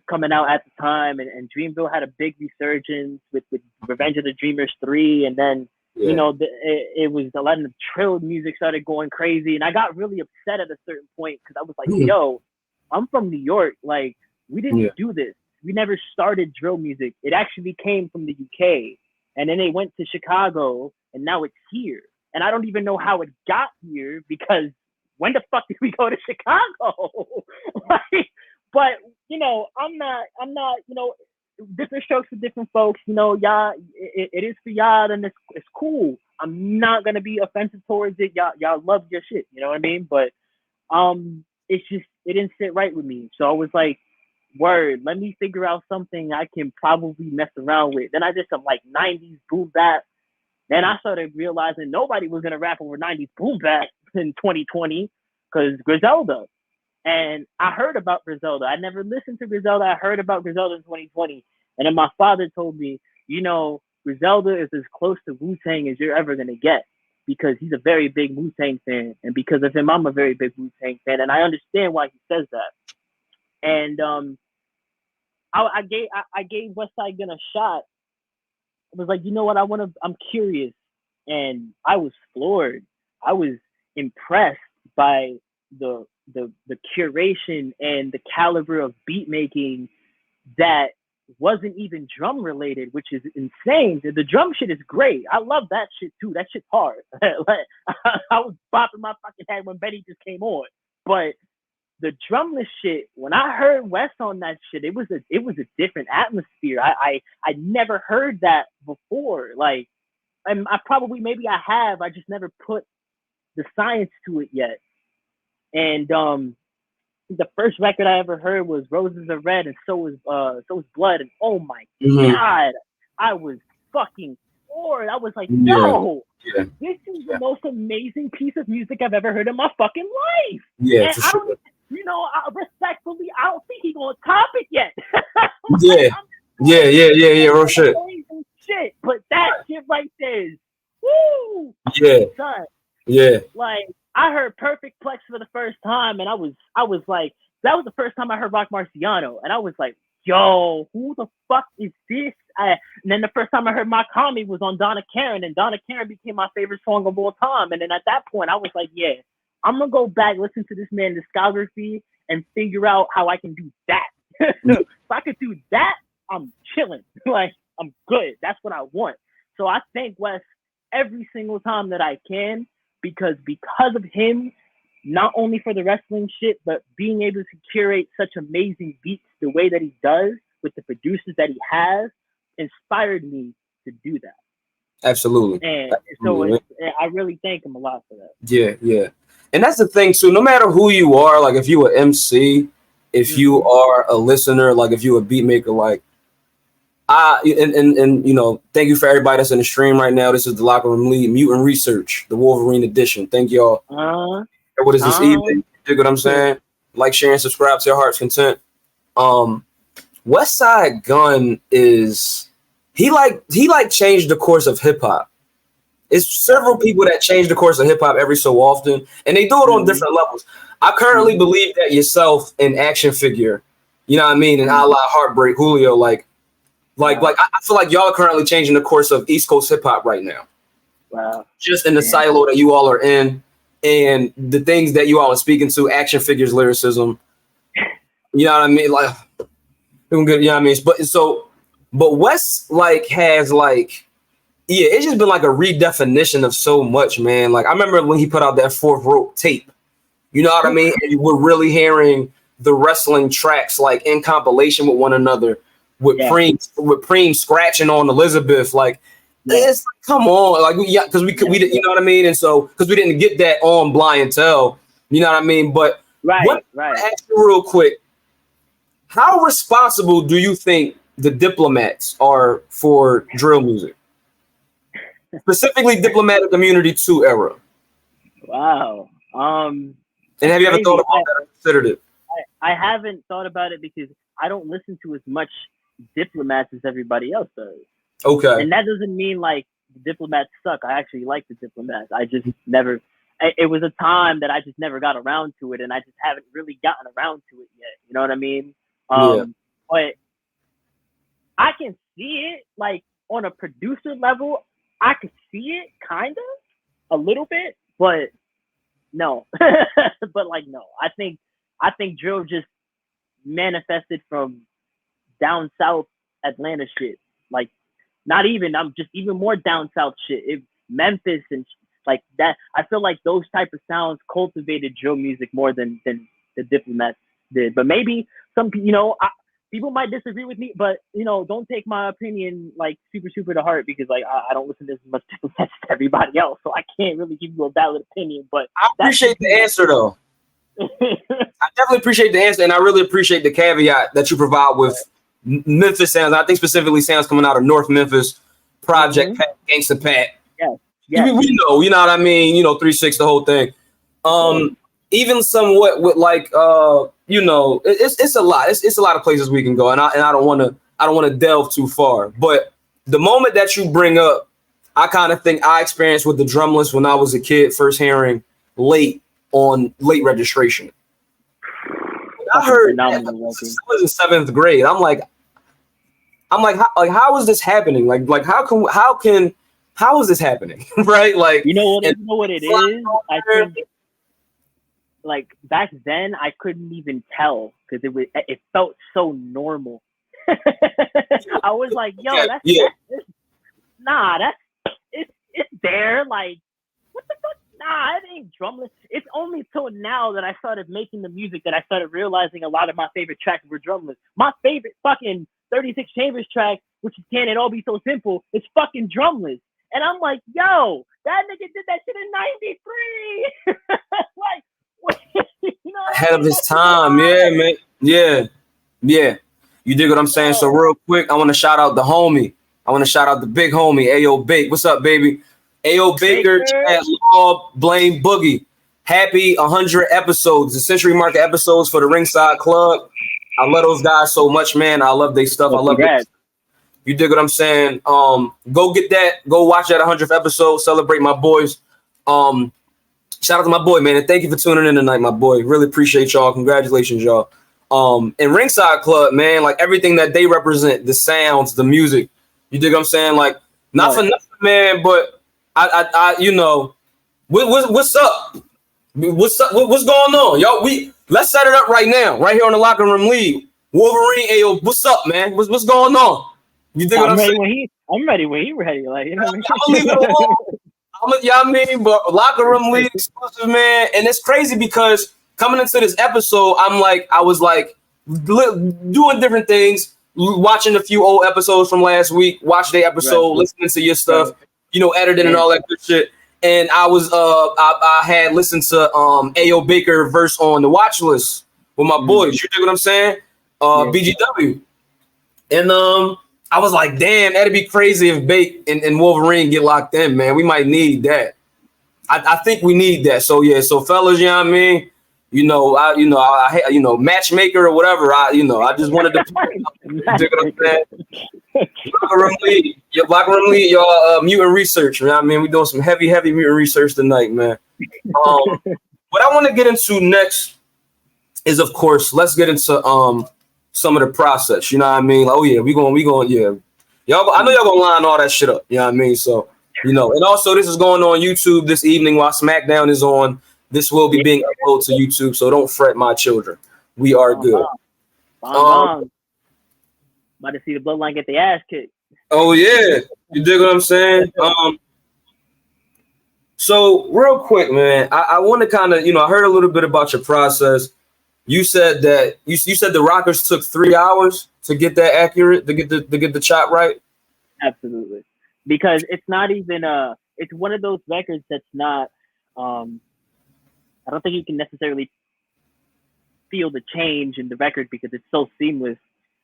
coming out at the time, and Dreamville had a big resurgence with Revenge of the Dreamers 3, and then you know it was a lot of the trill music started going crazy, and I got really upset at a certain point because I was like, yo, I'm from New York, like we didn't do this. We never started drill music. It actually came from the UK, and then it went to Chicago, and now it's here. And I don't even know how it got here because when the fuck did we go to Chicago? Like, but you know, I'm not, you know, different strokes for different folks. You know, y'all, it is for y'all, and it's cool. I'm not gonna be offensive towards it. Y'all love your shit. You know what I mean? But it's just it didn't sit right with me. So I was like, word, let me figure out something I can probably mess around with. Then I did some like 90s boom bap. Then I started realizing nobody was going to rap over 90s boom bap in 2020 because Griselda. And I heard about Griselda. I never listened to Griselda. I heard about Griselda in 2020. And then my father told me, you know, Griselda is as close to Wu-Tang as you're ever going to get because he's a very big Wu-Tang fan. And because of him, I'm a very big Wu-Tang fan. And I understand why he says that. And I gave Westside Gun a shot. I was like, you know what? I'm curious. And I was floored. I was impressed by the curation and the caliber of beat making that wasn't even drum related, which is insane. The drum shit is great. I love that shit too. That shit's hard. Like, I was bopping my fucking head when Betty just came on. But the drumless shit, when I heard Wes on that shit, it was a different atmosphere. I never heard that before. Like, and maybe I have. I just never put the science to it yet. And the first record I ever heard was Roses Are Red and So Is Blood. And oh my God, I was fucking bored. I was like, no, this is the most amazing piece of music I've ever heard in my fucking life. Yeah, and for sure. You know, respectfully, I don't think he's gonna top it yet. Real shit. Shit, but that shit right there is, woo. Yeah, son. Yeah. Like I heard Perfect Plex for the first time, and I was like, that was the first time I heard Rock Marciano, and I was like, yo, who the fuck is this? And then the first time I heard My Kami was on Donna Karan, and Donna Karan became my favorite song of all time. And then at that point, I was like, yeah, I'm gonna go back, listen to this man's discography, and figure out how I can do that. If I could do that, I'm chilling. Like, I'm good. That's what I want. So I thank Wes every single time that I can, because of him, not only for the wrestling shit, but being able to curate such amazing beats the way that he does with the producers that he has inspired me to do that. Absolutely. And so I really thank him a lot for that. Yeah. And that's the thing too, no matter who you are, like if you an MC, if you are a listener, like if you a beat maker, like and you know, thank you for everybody that's in the stream right now. This is the Locker Room Lead Mutant Research, the Wolverine edition. Thank y'all. What is this evening? You get what I'm saying? Like, share, and subscribe to your heart's content. Westside Gun is he changed the course of hip hop. It's several people that change the course of hip hop every so often, and they do it on different levels. I currently believe that yourself and Action Figure, You know what I mean? And a la Heartbreak Julio, I feel like y'all are currently changing the course of East Coast hip hop right now. Wow. Just in the silo that you all are in, and the things that you all are speaking to, action figures, lyricism. You know what I mean? Like, you know what I mean? But West has it's just been like a redefinition of so much, man. Like I remember when he put out that Fourth Rope tape. You know what I mean? And we're really hearing the wrestling tracks like in compilation with one another, with Preem scratching on Elizabeth. Like, it's like, come on, because we you know what I mean? And so because we didn't get that on Blind Tell, you know what I mean? But right. Ask you real quick, how responsible do you think the Diplomats are for drill music? Specifically Diplomatic Immunity 2 era. Wow. And have you ever thought about that or considered it? I haven't thought about it because I don't listen to as much Diplomats as everybody else does. Okay. And that doesn't mean like the Diplomats suck. I actually like the Diplomats. I just never, it was a time that I just never got around to it, and I just haven't really gotten around to it yet. You know what I mean? But I can see it like on a producer level. I could see it kind of a little bit, but no. But like no. I think drill just manifested from down south Atlanta shit. Like not even, I'm just even more down south shit. Memphis and like that. I feel like those type of sounds cultivated drill music more than the Diplomats did. But maybe some, people might disagree with me, but don't take my opinion like super to heart, because like I don't listen to as much Diplomats as everybody else, so I can't really give you a valid opinion. But I appreciate the answer though. I definitely appreciate the answer, and I really appreciate the caveat that you provide with Memphis sounds. I think specifically sounds coming out of North Memphis, Project Pat, Gangsta Pat. Yeah. We know, you know what I mean? 3-6, the whole thing. Even somewhat with it's a lot. It's a lot of places we can go, and I don't want to delve too far. But the moment that you bring up, I kind of think I experienced with the drumless when I was a kid, first hearing late registration. I heard that, I was in 7th grade. I'm like, how is this happening? Like how is this happening? Right? Like, you know what it is? I think like back then I couldn't even tell because it felt so normal. I was like, yo, it's there. Like, what the fuck? Nah, it ain't drumless. It's only till now that I started making the music that I started realizing a lot of my favorite tracks were drumless. My favorite fucking 36 Chambers track, which Can It All Be So Simple, is fucking drumless. And I'm like, yo, that nigga did that shit in 93. Like, what? Ahead of his time. Yeah, man. Yeah. You dig what I'm saying? So real quick, I want to shout out the homie. I want to shout out the big homie, Ayo Bake. What's up, baby? Ayo Baker, Chad Law, Blame Boogie. Happy 100 episodes, the century mark episodes for the Ringside Club. I love those guys so much, man. I love their stuff. I love it. You dig what I'm saying? Go get that. Go watch that 100th episode. Celebrate my boys. Shout out to my boy, man. And thank you for tuning in tonight, my boy. Really appreciate y'all. Congratulations, y'all. And Ringside Club, man, like everything that they represent, the sounds, the music. You dig what I'm saying? Like, not for nothing, man, but I what's up? What's up? What's going on? Yo, let's set it up right now, right here on the Locker Room League. Wolverine, Ayo, what's up, man? What's going on? You think I'm saying? I'm ready when he ready. Like, you know what I mean? I'm gonna leave it alone. Y'all mean, but Locker Room League exclusive, man. And it's crazy because coming into this episode, I was doing different things, watching a few old episodes from last week, watch the episode, listening to your stuff, editing and all that good shit. And I was I had listened to Ayo Baker verse on the watch list with my boys. You dig what I'm saying? BGW. And I was like, damn, that'd be crazy if Bake and Wolverine get locked in, man. We might need that. I think we need that. So yeah, so fellas, you know what I mean? I matchmaker or whatever. I just wanted to you dig what I'm saying? Locker Room League, y'all mutant research, you know what I mean? We're doing some heavy mutant research tonight, man. What I want to get into next is, of course, let's get into some of the process. You know what I mean? Like, oh yeah, we going, yeah. Y'all, I know y'all gonna line all that shit up. You know what I mean? So, you know, and also this is going on YouTube this evening while SmackDown is on. This will be being uploaded to YouTube, so don't fret, my children. We are good. About to see the Bloodline get the ass kicked. Oh yeah, you dig what I'm saying? So real quick, man, I want to kind of, you know, I heard a little bit about your process. You said that you said the Rockers took 3 hours to get that accurate, to get the chop right. Absolutely, because it's not even it's one of those records that's not. I don't think you can necessarily feel the change in the record because it's so seamless.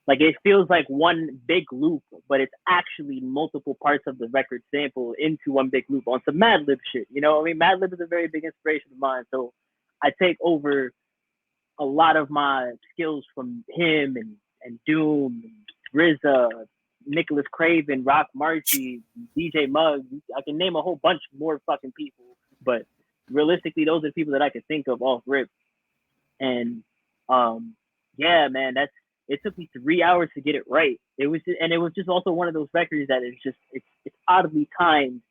Like it feels like one big loop, but it's actually multiple parts of the record sample into one big loop on some Madlib shit. You know, I mean, Madlib is a very big inspiration of mine, so I take over a lot of my skills from him and Doom, and RZA, Nicholas Craven, Rock Marcy, DJ Muggs. I can name a whole bunch more fucking people, but realistically, those are the people that I could think of off rip. And yeah, man, it took me 3 hours to get it right. It was just also one of those records that is just it's oddly timed.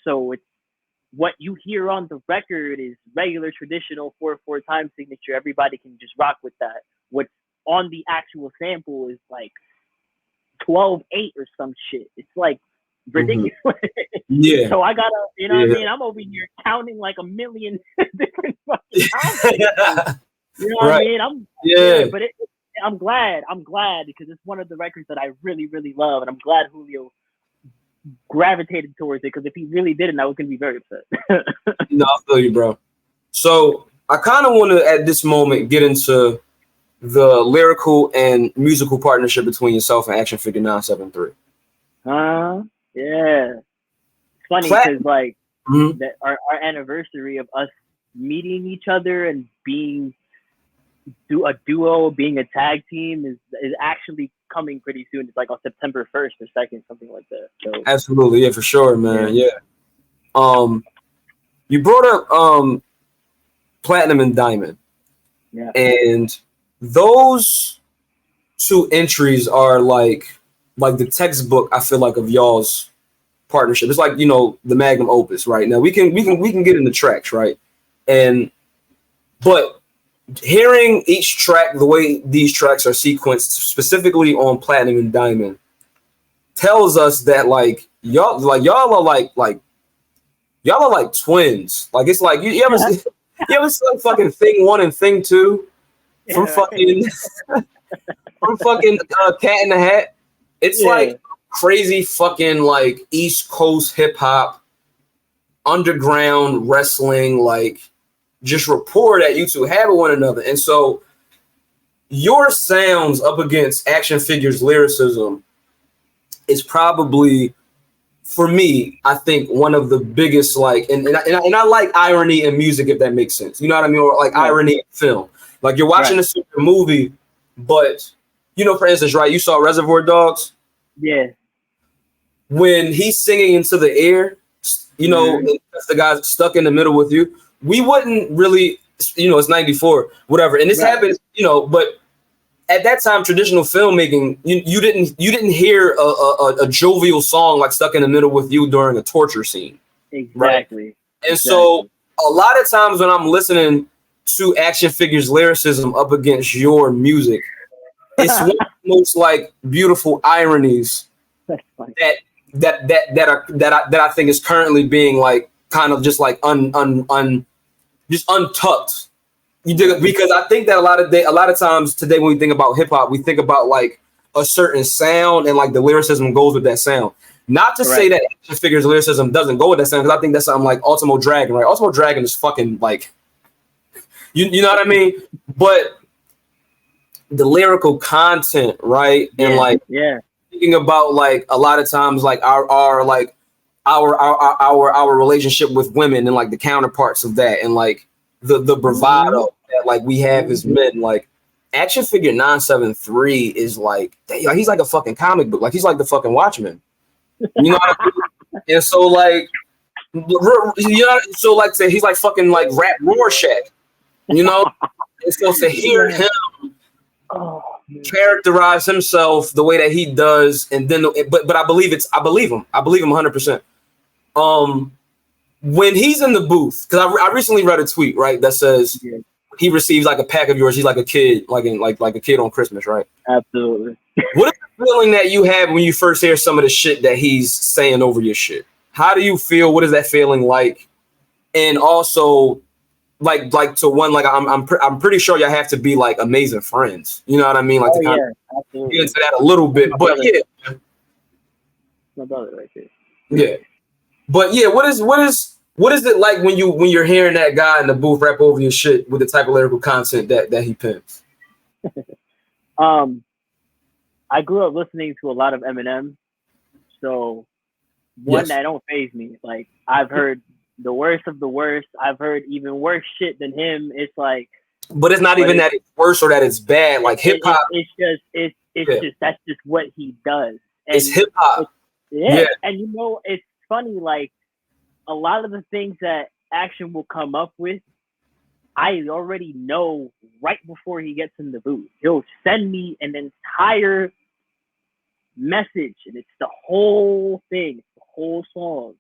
So it's what you hear on the record is regular traditional 4/4 time signature. Everybody can just rock with that. What's on the actual sample is like 12/8 or some shit. It's like ridiculous. Yeah. So I gotta, you know what I mean? I'm over here counting like a million different fucking times. You know what I mean? But I'm glad because it's one of the records that I really, really love, and I'm glad Julio gravitated towards it, because if he really didn't, I was gonna be very upset. No, I feel you, bro. So I kind of want to, at this moment, get into the lyrical and musical partnership between yourself and Action Figure 973. Yeah. It's funny because like that our anniversary of us meeting each other and being a duo, being a tag team is actually coming pretty soon. It's like on September 1st or 2nd, something like that. So absolutely, yeah, for sure, man. Yeah. You brought up Platinum and Diamond. Yeah. And those two entries are like the textbook, I feel like, of y'all's partnership. It's like, you know, the magnum opus, right? Now we can get into tracks, right? But hearing each track, the way these tracks are sequenced, specifically on Platinum and Diamond, tells us that y'all are like twins. Like it's like you ever see like fucking Thing 1 and Thing 2 from fucking Cat in the Hat. It's like crazy fucking like East Coast hip hop, underground wrestling, like just rapport that you two have with one another. And so your sounds up against Action Figure's lyricism is probably, for me, I think one of the biggest, like, and I like irony in music, if that makes sense. You know what I mean? Or like irony in film. Like you're watching a super movie, but you know, for instance, right? You saw Reservoir Dogs. Yeah. When he's singing into the air, you know, that's the guy stuck in the middle with you. We wouldn't really, you know, it's 94, whatever. And this happens, you know, but at that time, traditional filmmaking, you didn't hear a jovial song like Stuck in the Middle with You during a torture scene. Exactly. Right? And so a lot of times when I'm listening to Action Figure's lyricism up against your music, it's one of the most like beautiful ironies that I think is currently being like kind of just like just untucked. You dig it? Because I think that a lot of times today when we think about hip hop, we think about like a certain sound and like the lyricism goes with that sound. Not to say that Action Figure's lyricism doesn't go with that sound, because I think that's something like Ultimo Dragon, right? Ultimo Dragon is fucking like, you know what I mean? But the lyrical content, right? And like thinking about like a lot of times like our relationship with women and like the counterparts of that, and like the bravado that like we have as men. Like Action Figure 973 is like he's like a fucking comic book. Like he's like the fucking Watchmen. You know what I mean? And so like, you know, so like he's like fucking like rap Rorschach. You know, and so to hear him characterize himself the way that he does, and then but I believe him 100%. When he's in the booth, because I recently read a tweet, right, that says he receives like a pack of yours. He's like a kid, like a kid on Christmas, right? Absolutely. What is the feeling that you have when you first hear some of the shit that he's saying over your shit? How do you feel? What is that feeling like? And also, like to one, like I'm pretty sure y'all have to be like amazing friends. You know what I mean? Like to kind of get into that a little bit, but yeah, my brother right there. Yeah, but yeah, what is it like when you're hearing that guy in the booth rap over your shit with the type of lyrical content that he pimps? I grew up listening to a lot of Eminem, so that don't faze me. Like, I've heard the worst of the worst. I've heard even worse shit than him. It's like, but it's not even that it's worse or that it's bad. Like hip hop, it's just that's just what he does. And it's hip hop. Yeah, and it's funny. Like, a lot of the things that Action will come up with, I already know right before he gets in the booth. He'll send me an entire message, and it's the whole thing, it's the whole song,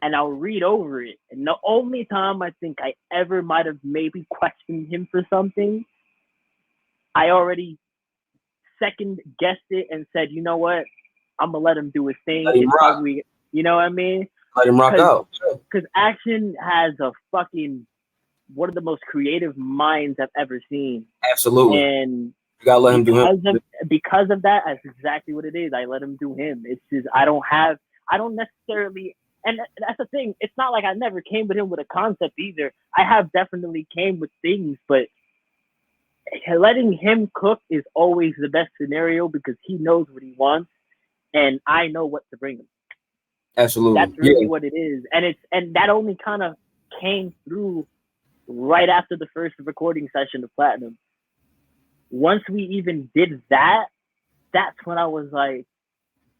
and I'll read over it. And the only time I think I ever might have maybe questioned him for something, I already second guessed it and said, you know what, I'm gonna let him do his thing. Let him rock. You know what I mean? Let him rock out. Because Action has a fucking one of the most creative minds I've ever seen. Absolutely. And you gotta let him do him. Because of that, that's exactly what it is. I let him do him. It's just I don't necessarily, and that's the thing. It's not like I never came with him with a concept either. I have definitely came with things, but letting him cook is always the best scenario because he knows what he wants, and I know what to bring him. Absolutely. That's really what it is. And that only kind of came through right after the first recording session of Platinum. Once we even did that, that's when I was like,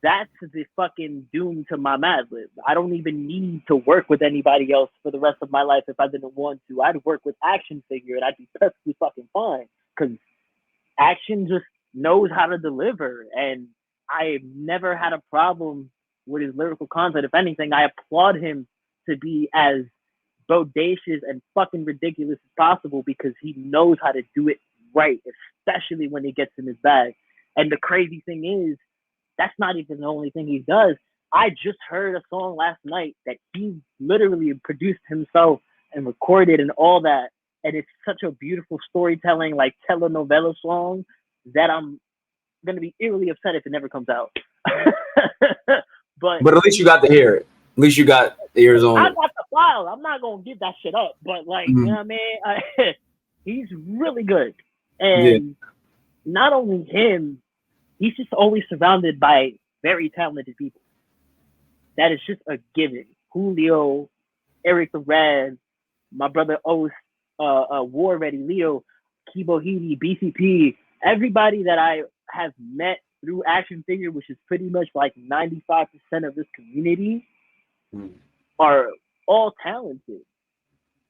that's the fucking doom to my Mad Lib. I don't even need to work with anybody else for the rest of my life if I didn't want to. I'd work with Action Figure and I'd be perfectly fucking fine because Action just knows how to deliver. And I never had a problem with his lyrical content. If anything, I applaud him to be as bodacious and fucking ridiculous as possible because he knows how to do it right, especially when he gets in his bag. And the crazy thing is, that's not even the only thing he does. I just heard a song last night that he literally produced himself and recorded and all that. And it's such a beautiful storytelling, like telenovela song that I'm going to be eerily upset if it never comes out. But at least you got to hear it. At least you got the ears on I it. got the file. I'm not going to give that shit up. But, like, you know what I mean? He's really good. And not only him, he's just always surrounded by very talented people. That is just a given. Julio, Eric the Red, my brother O's, War Ready, Leo, Kibo Hidi, BCP, everybody that I have met through Action Figure, which is pretty much like 95% of this community, are all talented.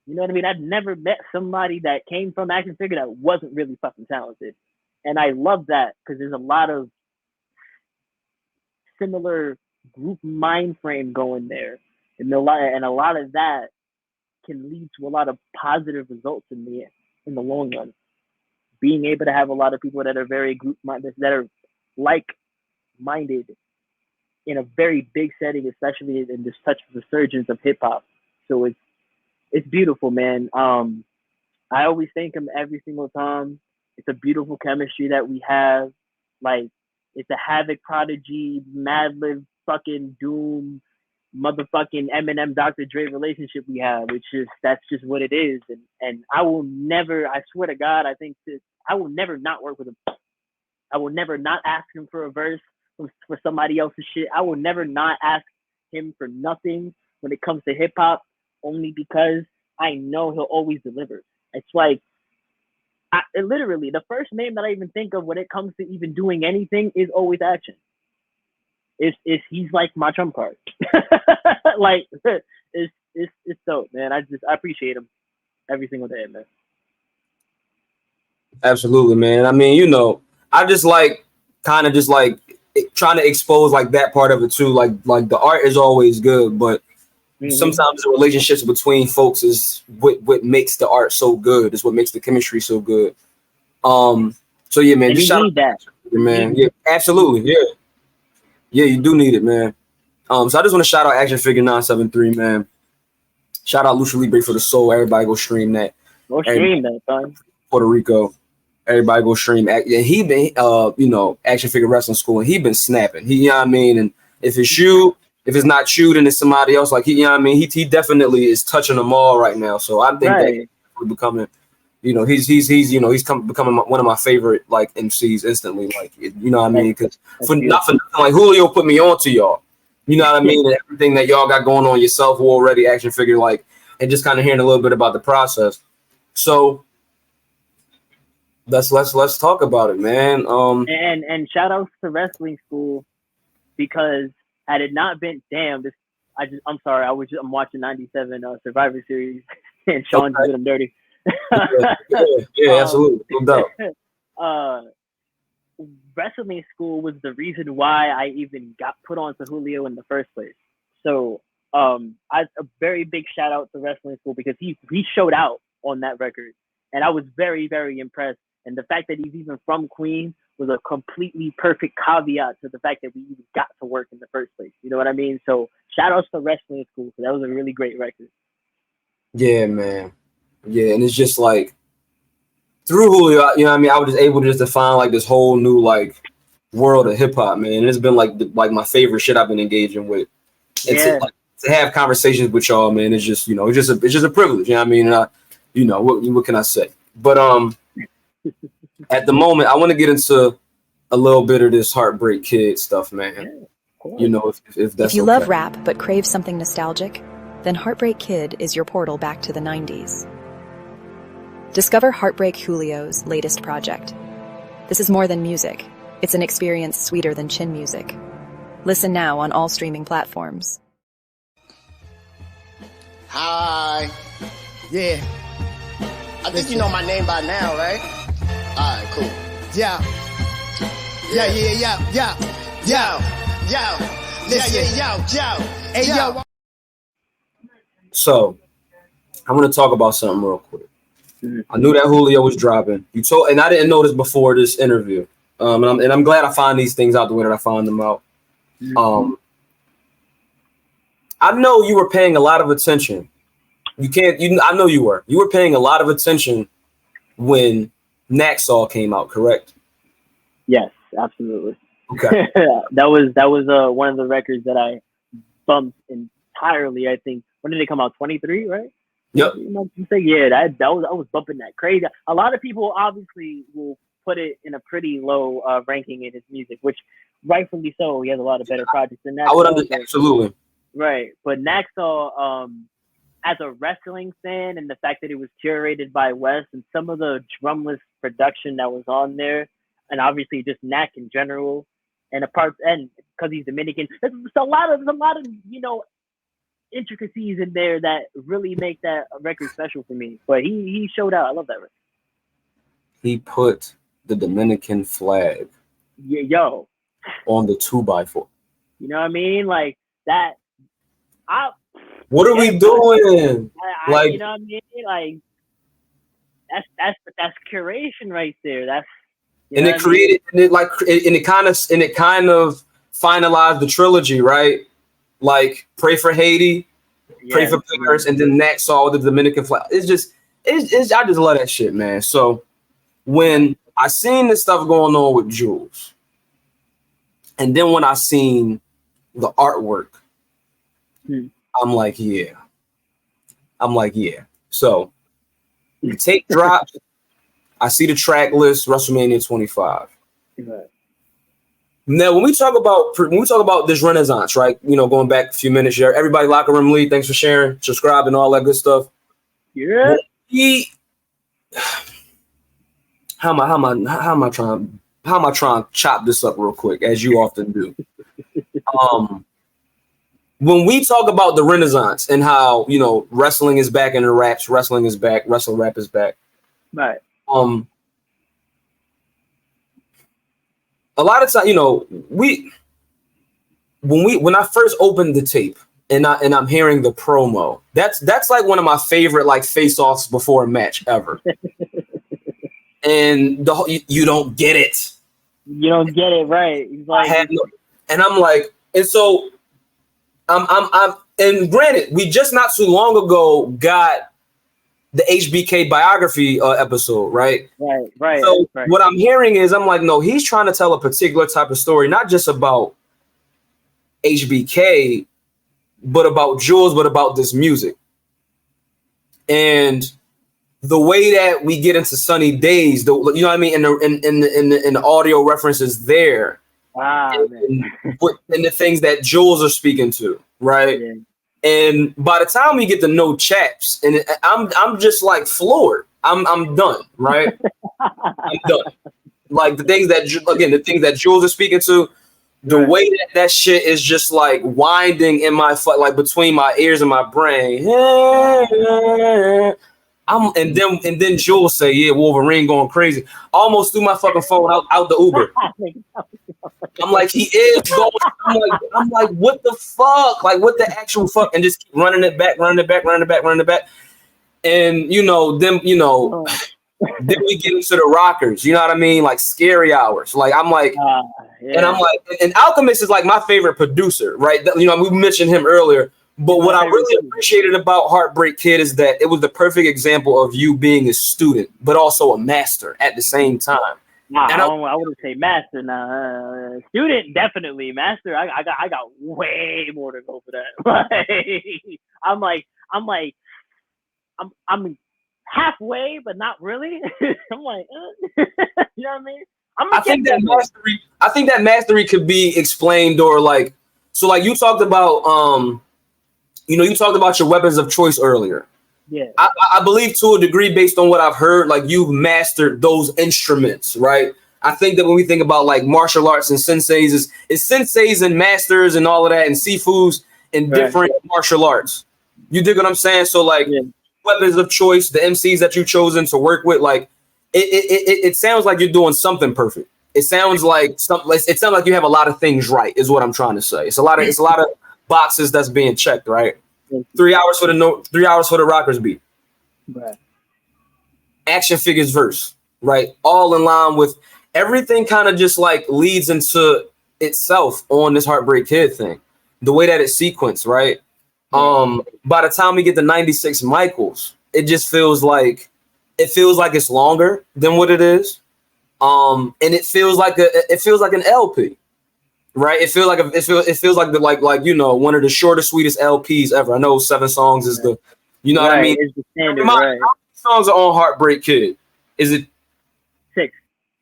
You know what I mean? I've never met somebody that came from Action Figure that wasn't really fucking talented. And I love that because there's a lot of similar group mind frame going there. And a lot of that can lead to a lot of positive results in the long run. Being able to have a lot of people that are very group minded, that are like-minded in a very big setting, especially in this touch of resurgence of hip hop. So it's beautiful, man. I always thank him every single time. It's a beautiful chemistry that we have. Like, it's a Havoc Prodigy, Madlib, fucking Doom, motherfucking Eminem, Dr. Dre relationship we have. That's just what it is. And I will never, I swear to God, I will never not work with him. I will never not ask him for a verse for somebody else's shit. I will never not ask him for nothing when it comes to hip hop, only because I know he'll always deliver. It's like, literally, the first name that I even think of when it comes to even doing anything is always Action. He's like my trump card. Like, it's dope, man. I appreciate him every single day, man. Absolutely, man. I mean, I just like kind of just like trying to expose like that part of it too. Like the art is always good, but sometimes the relationships between folks is what makes the art so good. Is what makes the chemistry so good. So yeah, man. And Just you shout need out, that. man. Yeah, absolutely. Yeah, you do need it, man. So I just want to shout out Action Figure 973, man. Shout out Lucha Libre for the Soul. Everybody go stream that. Go stream that, son. Puerto Rico. Everybody go stream. And he been, Action Figure Wrestling School, and he been snapping. He, you know what I mean? And if it's you, if it's not you, then it's somebody else. Like, you know what I mean? He definitely is touching them all right now. So I think that we're becoming, he's becoming one of my favorite, like, MCs instantly. Like, you know what I mean? Because for nothing, like, Julio put me on to y'all. You know what I mean? And everything that y'all got going on yourself, who already Action Figure, like, and just kind of hearing a little bit about the process. So let's talk about it, man. And shout outs to wrestling school, because had it not been I'm sorry, I'm watching 97 Survivor Series and Sean's doing them dirty. yeah, absolutely, no doubt. Wrestling school was the reason why I even got put onto Julio in the first place. So a very big shout out to wrestling school, because he showed out on that record, and I was very, very impressed. And the fact that he's even from Queens was a completely perfect caveat to the fact that we even got to work in the first place. You know what I mean? So shout outs to wrestling school, because that was a really great record. Yeah, man. Yeah, and it's just like through Julio, you know what I mean? I was just able to just define like this whole new like world of hip hop, man. And it's been like my favorite shit I've been engaging with. And to have conversations with y'all, man, it's just, it's just a privilege. You know what I mean? And what can I say? But at the moment, I want to get into a little bit of this Heartbreak Kid stuff, man. If that's If you okay. love rap but crave something nostalgic, then Heartbreak Kid is your portal back to the 90s. Discover Heartbreak Julio's latest project. This is more than music. It's an experience sweeter than chin music. Listen now on all streaming platforms. Hi. Yeah. I think you know my name by now, right? All right, cool. Yeah. Listen. Hey, yo. So, I want to talk about something real quick. I knew that Julio was dropping. And I didn't know this before this interview. And I'm glad I find these things out the way that I find them out. I know you were paying a lot of attention. I know you were. You were paying a lot of attention when Naxaw came out, correct? Yes, absolutely. Okay. that was one of the records that I bumped entirely. I think, when did they come out? 23, right? Yep. Yeah, I was bumping that crazy. A lot of people obviously will put it in a pretty low ranking in his music, which rightfully so. He has a lot of better projects than that. I would understand, absolutely. Right, but Naxaw, as a wrestling fan, and the fact that it was curated by Wes, and some of the drumless production that was on there, and obviously just Knack in general, and because he's Dominican, there's a lot of intricacies in there that really make that record special for me. But he showed out. I love that record. He put the Dominican flag on the 2x4. You know what I mean? Like that. What are we doing? You know what I mean? Like that's curation right there. That's and it created and it kind of finalized the trilogy, right? Like Pray for Haiti, Pray for Paris, and then Naxaw with the Dominican flag. I just love that shit, man. So when I seen this stuff going on with Jules, and then when I seen the artwork, I'm like, yeah. So the tape drops. I see the track list, WrestleMania 25. Right. Now, when we talk about this renaissance, right? Going back a few minutes here, everybody, Locker Room Lead, thanks for sharing, subscribing, all that good stuff. Yeah. How am I trying to chop this up real quick, as you often do? When we talk about the renaissance and how wrestling is back in the raps, wrestling is back, wrestle rap is back. Right. a lot of time, when I first opened the tape and I'm hearing the promo, that's like one of my favorite like face-offs before a match ever. And you don't get it. You don't get it right. He's like, and I'm like, and so I'm and granted, we just not too long ago got the HBK biography episode, right? Right. So what I'm hearing is, I'm like, no, he's trying to tell a particular type of story, not just about HBK, but about Jules, but about this music. And the way that we get into Sunny Days, you know what I mean, and the audio references there, and the things that Jules are speaking to, right? Yeah. And by the time we get to No Chaps, and I'm just like floored. I'm done, right? I'm done. Like the things that Jules is speaking to, the way that shit is just like winding in my like between my ears and my brain. And then Jules say, "Yeah, Wolverine going crazy." Almost threw my fucking phone out the Uber. I'm like, he is going. I'm like, what the fuck? Like, what the actual fuck? And just keep running it back. And then we get into the rockers. You know what I mean? Like scary hours. Like I'm like, and I'm like, and Alchemist is like my favorite producer, right? We mentioned him earlier. But what I really appreciated about Heartbreak Kid is that it was the perfect example of you being a student, but also a master at the same time. Nah, I wouldn't say master. Nah, student definitely. Master, I got way more to go for that. I'm halfway, but not really. I'm like, you know what I mean? I think that mastery could be explained, or like, so like you talked about you talked about your weapons of choice earlier. Yeah. I believe to a degree, based on what I've heard, like you've mastered those instruments, right? I think that when we think about like martial arts and senseis, it's senseis and masters and all of that and sifus and different martial arts. You dig what I'm saying? So like weapons of choice, the MCs that you've chosen to work with, like it sounds like you're doing something perfect. It sounds like you have a lot of things right, is what I'm trying to say. It's a lot of boxes that's being checked, right? 3 hours for the Rockers beat. Right. Action Figures verse, right? All in line with everything, kind of just like leads into itself on this Heartbreak Kid thing. The way that it's sequenced, right? By the time we get to 96 Michaels, it just feels like it's longer than what it is. And it feels like an LP. Right, it feels like one of the shortest, sweetest LPs ever. I know 7 songs is the, you know what I mean. It's the standard, How many songs are on Heartbreak Kid? Is it 6?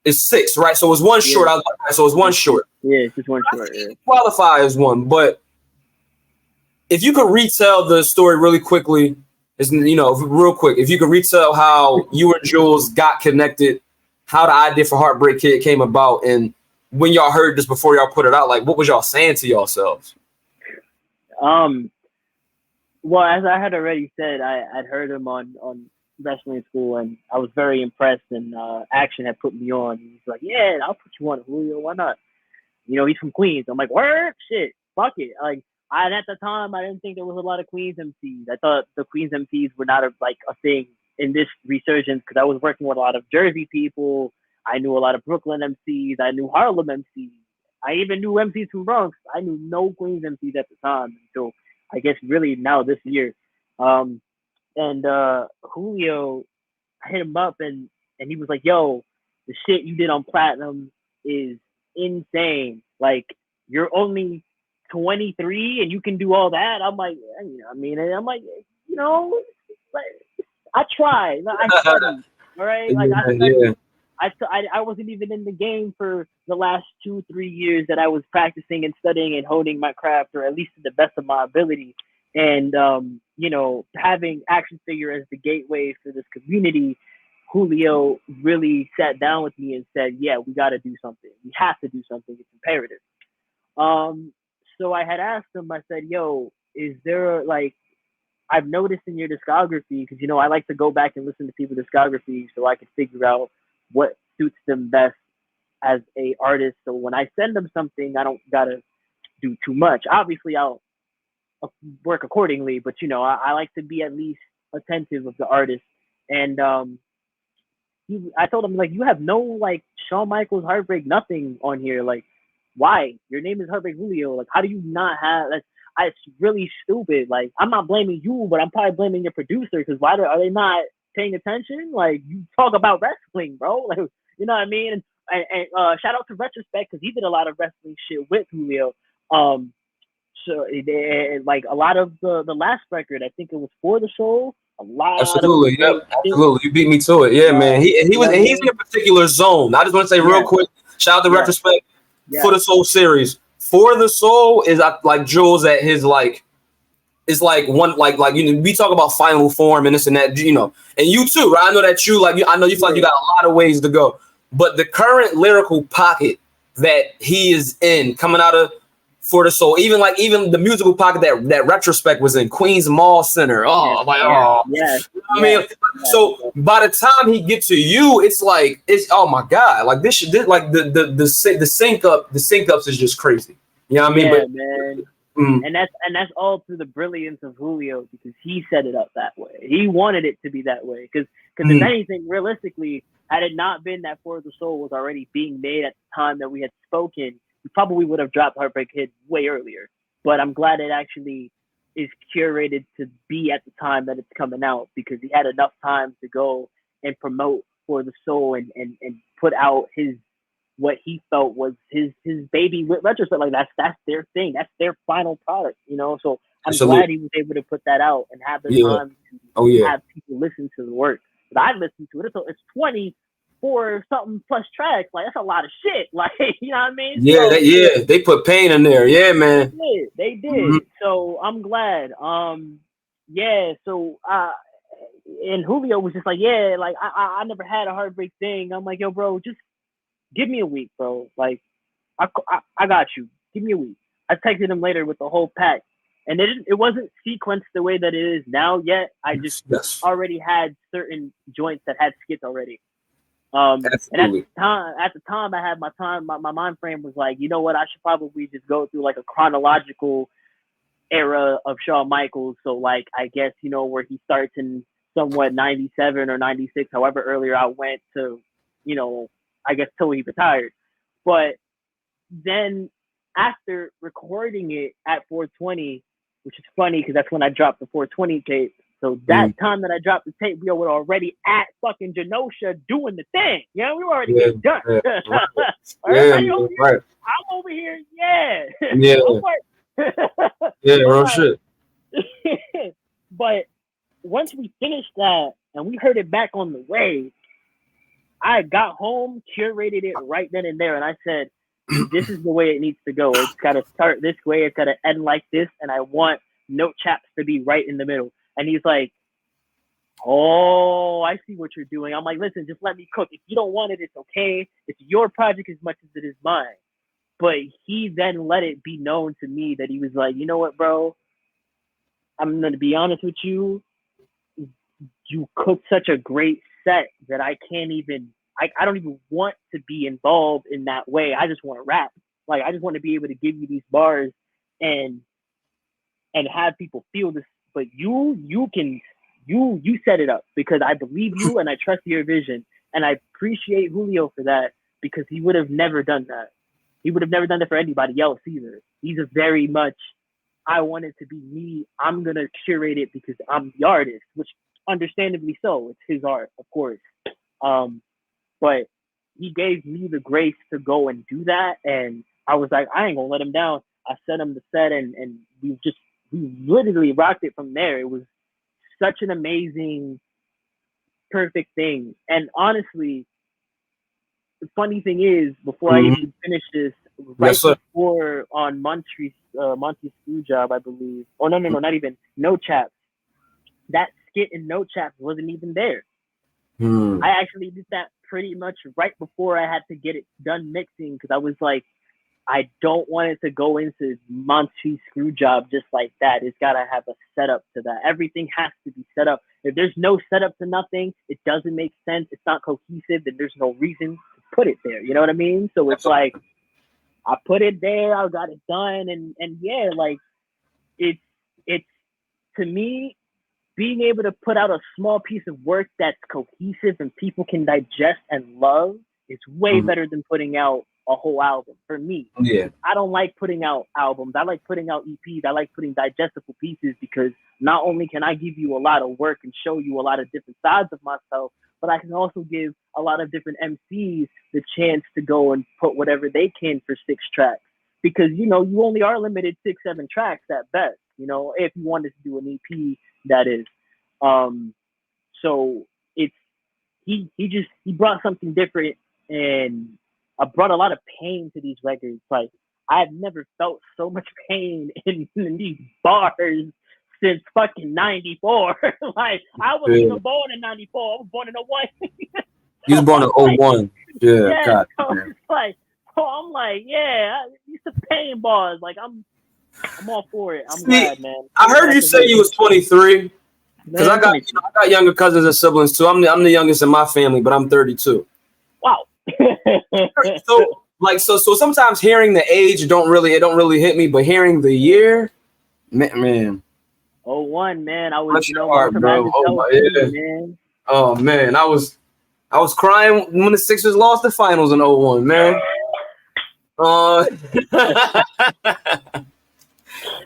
It's 6, right? So it's one short. So it's one short. Yeah, it's just one short. Yeah. Qualify as one, but if you could retell the story really quickly, real quick, if you could retell how you and Jules got connected, how the idea for Heartbreak Kid came about, and when y'all heard this before y'all put it out, like what was y'all saying to yourselves? Well, as I had already said, I'd heard him on wrestling school, and I was very impressed. And Action had put me on. He's like, "Yeah, I'll put you on, Julio. Why not?" He's from Queens. I'm like, "Word, shit, fuck it." Like, at the time, I didn't think there was a lot of Queens MCs. I thought the Queens MCs were not a thing in this resurgence, because I was working with a lot of Jersey people. I knew a lot of Brooklyn MCs. I knew Harlem MCs. I even knew MCs from Bronx. I knew no Queens MCs at the time until I guess really now this year. And Julio, I hit him up and he was like, "Yo, the shit you did on Platinum is insane. Like, you're only 23 and you can do all that." I'm like, I tried. I studied. All right, like I studied. I wasn't even in the game for the last 2-3 years that I was practicing and studying and honing my craft, or at least to the best of my ability. And, having Action Figure as the gateway for this community, Julio really sat down with me and said, "Yeah, we got to do something. We have to do something. It's imperative." So I had asked him, I said, "Yo, is there I've noticed in your discography," because, I like to go back and listen to people's discography so I can figure out what suits them best as a artist. So when I send them something, I don't gotta do too much. Obviously, I'll work accordingly, but you know, I like to be at least attentive of the artist. And I told him like, you have no like Shawn Michaels Heartbreak nothing on here. Like, why? Your name is Heartbreak Julio. Like, how do you not have? Like, it's really stupid. Like, I'm not blaming you, but I'm probably blaming your producer because why are they not paying attention? Like, you talk about wrestling, bro. Like, you know what I mean? And shout out to Retrospect because he did a lot of wrestling shit with Julio. So like a lot of the last record, I think it was For the Soul. A lot Absolutely, of yep, absolutely. You beat me to it, yeah, man. He's in a particular zone. I just want to say real quick, shout out to Retrospect For the Soul series. For the Soul is like Jules at his like. It's like one like you know we talk about final form and this and that, you know, and you too, right? I know that you like I know you feel like you got a lot of ways to go, but the current lyrical pocket that he is in coming out of For the Soul, even the musical pocket that Retrospect was in, Queens Mall Center. Oh, I mean, so by the time he gets to you, it's like oh my god, like this like the sync ups is just crazy. You know what I mean? But, man. And that's all through the brilliance of Julio because he set it up that way. He wanted it to be that way because if anything, realistically, had it not been that For the Soul was already being made at the time that we had spoken, we probably would have dropped Heartbreak Kid way earlier. But I'm glad it actually is curated to be at the time that it's coming out because he had enough time to go and promote For the Soul and put out his what he felt was his baby with Retrospect. Like that's their thing. That's their final product, you know? So I'm glad he was able to put that out and have the time to have people listen to the work. But I listened to it. It's 24 something plus tracks. Like that's a lot of shit. Like, you know what I mean? Yeah, so, they put pain in there. Yeah, man. They did. So I'm glad. So and Julio was just like, yeah, like I never had a heartbreak thing. I'm like, yo, bro, just give me a week, bro. Like, I got you. Give me a week. I texted him later with the whole pack, and it wasn't sequenced the way that it is now yet. I just already had certain joints that had skits already. And at the time, I had my mind frame was like, you know what? I should probably just go through like a chronological era of Shawn Michaels. So like, I guess you know where he starts in somewhat 97 or 96, however earlier I went to, you know. I guess till he retired. But then after recording it at 420, which is funny because that's when I dropped the 420 tape. So that time that I dropped the tape, we were already at fucking Genosha doing the thing. You know, we were already getting done. Right. I'm over here, yeah. Real shit. But once we finished that and we heard it back on the way, I got home, curated it right then and there, and I said, this is the way it needs to go. It's got to start this way. It's got to end like this, and I want note chaps to be right in the middle. And he's like, oh, I see what you're doing. I'm like, listen, just let me cook. If you don't want it, it's okay. It's your project as much as it is mine. But he then let it be known to me that he was like, you know what, bro? I'm going to be honest with you. You cooked such a great set that I can't even, I don't even want to be involved in that way. I just want to rap. Like, I just want to be able to give you these bars and have people feel this. But you set it up because I believe you and I trust your vision. And I appreciate Julio for that because he would have never done that. He would have never done that for anybody else either. He's a very much, I want it to be me. I'm going to curate it because I'm the artist, which understandably so. It's his art, of course. But he gave me the grace to go and do that. And I was like, I ain't going to let him down. I sent him the set and we literally rocked it from there. It was such an amazing, perfect thing. And honestly, the funny thing is, before I even finished this, before on Monty's Screw Job, I believe. Oh, no, not even. No Chaps. That skit in No Chaps wasn't even there. I actually did that pretty much right before I had to get it done mixing because I was like, I don't want it to go into Monty's Screw Job just like that. It's got to have a setup to that. Everything has to be set up. If there's no setup to nothing, it doesn't make sense. It's not cohesive, then there's no reason to put it there. You know what I mean? So it's like I put it there, I got it done, and yeah, like it's to me, being able to put out a small piece of work that's cohesive and people can digest and love is way better than putting out a whole album for me. Yeah. I don't like putting out albums. I like putting out EPs. I like putting digestible pieces because not only can I give you a lot of work and show you a lot of different sides of myself, but I can also give a lot of different MCs the chance to go and put whatever they can for 6 tracks. Because, you know, you only are limited 6-7 tracks at best, you know, if you wanted to do an EP, that is. So it's, he brought something different, and I brought a lot of pain to these records. Like, I've never felt so much pain in these bars since fucking 94. Like, I wasn't even born in 94. I was born in 01. You was born in 01. Yeah, God. So it's like, so I'm like, yeah, these are pain bars. Like, I'm all for it. I'm glad, man. I heard you say you was 23. Because I got younger cousins and siblings too. I'm the youngest in my family, but I'm 32. Wow. So sometimes hearing the age don't really hit me, but hearing the year, man. 01, man. I was, bro. man. Oh man, I was crying when the Sixers lost the finals in 01, man.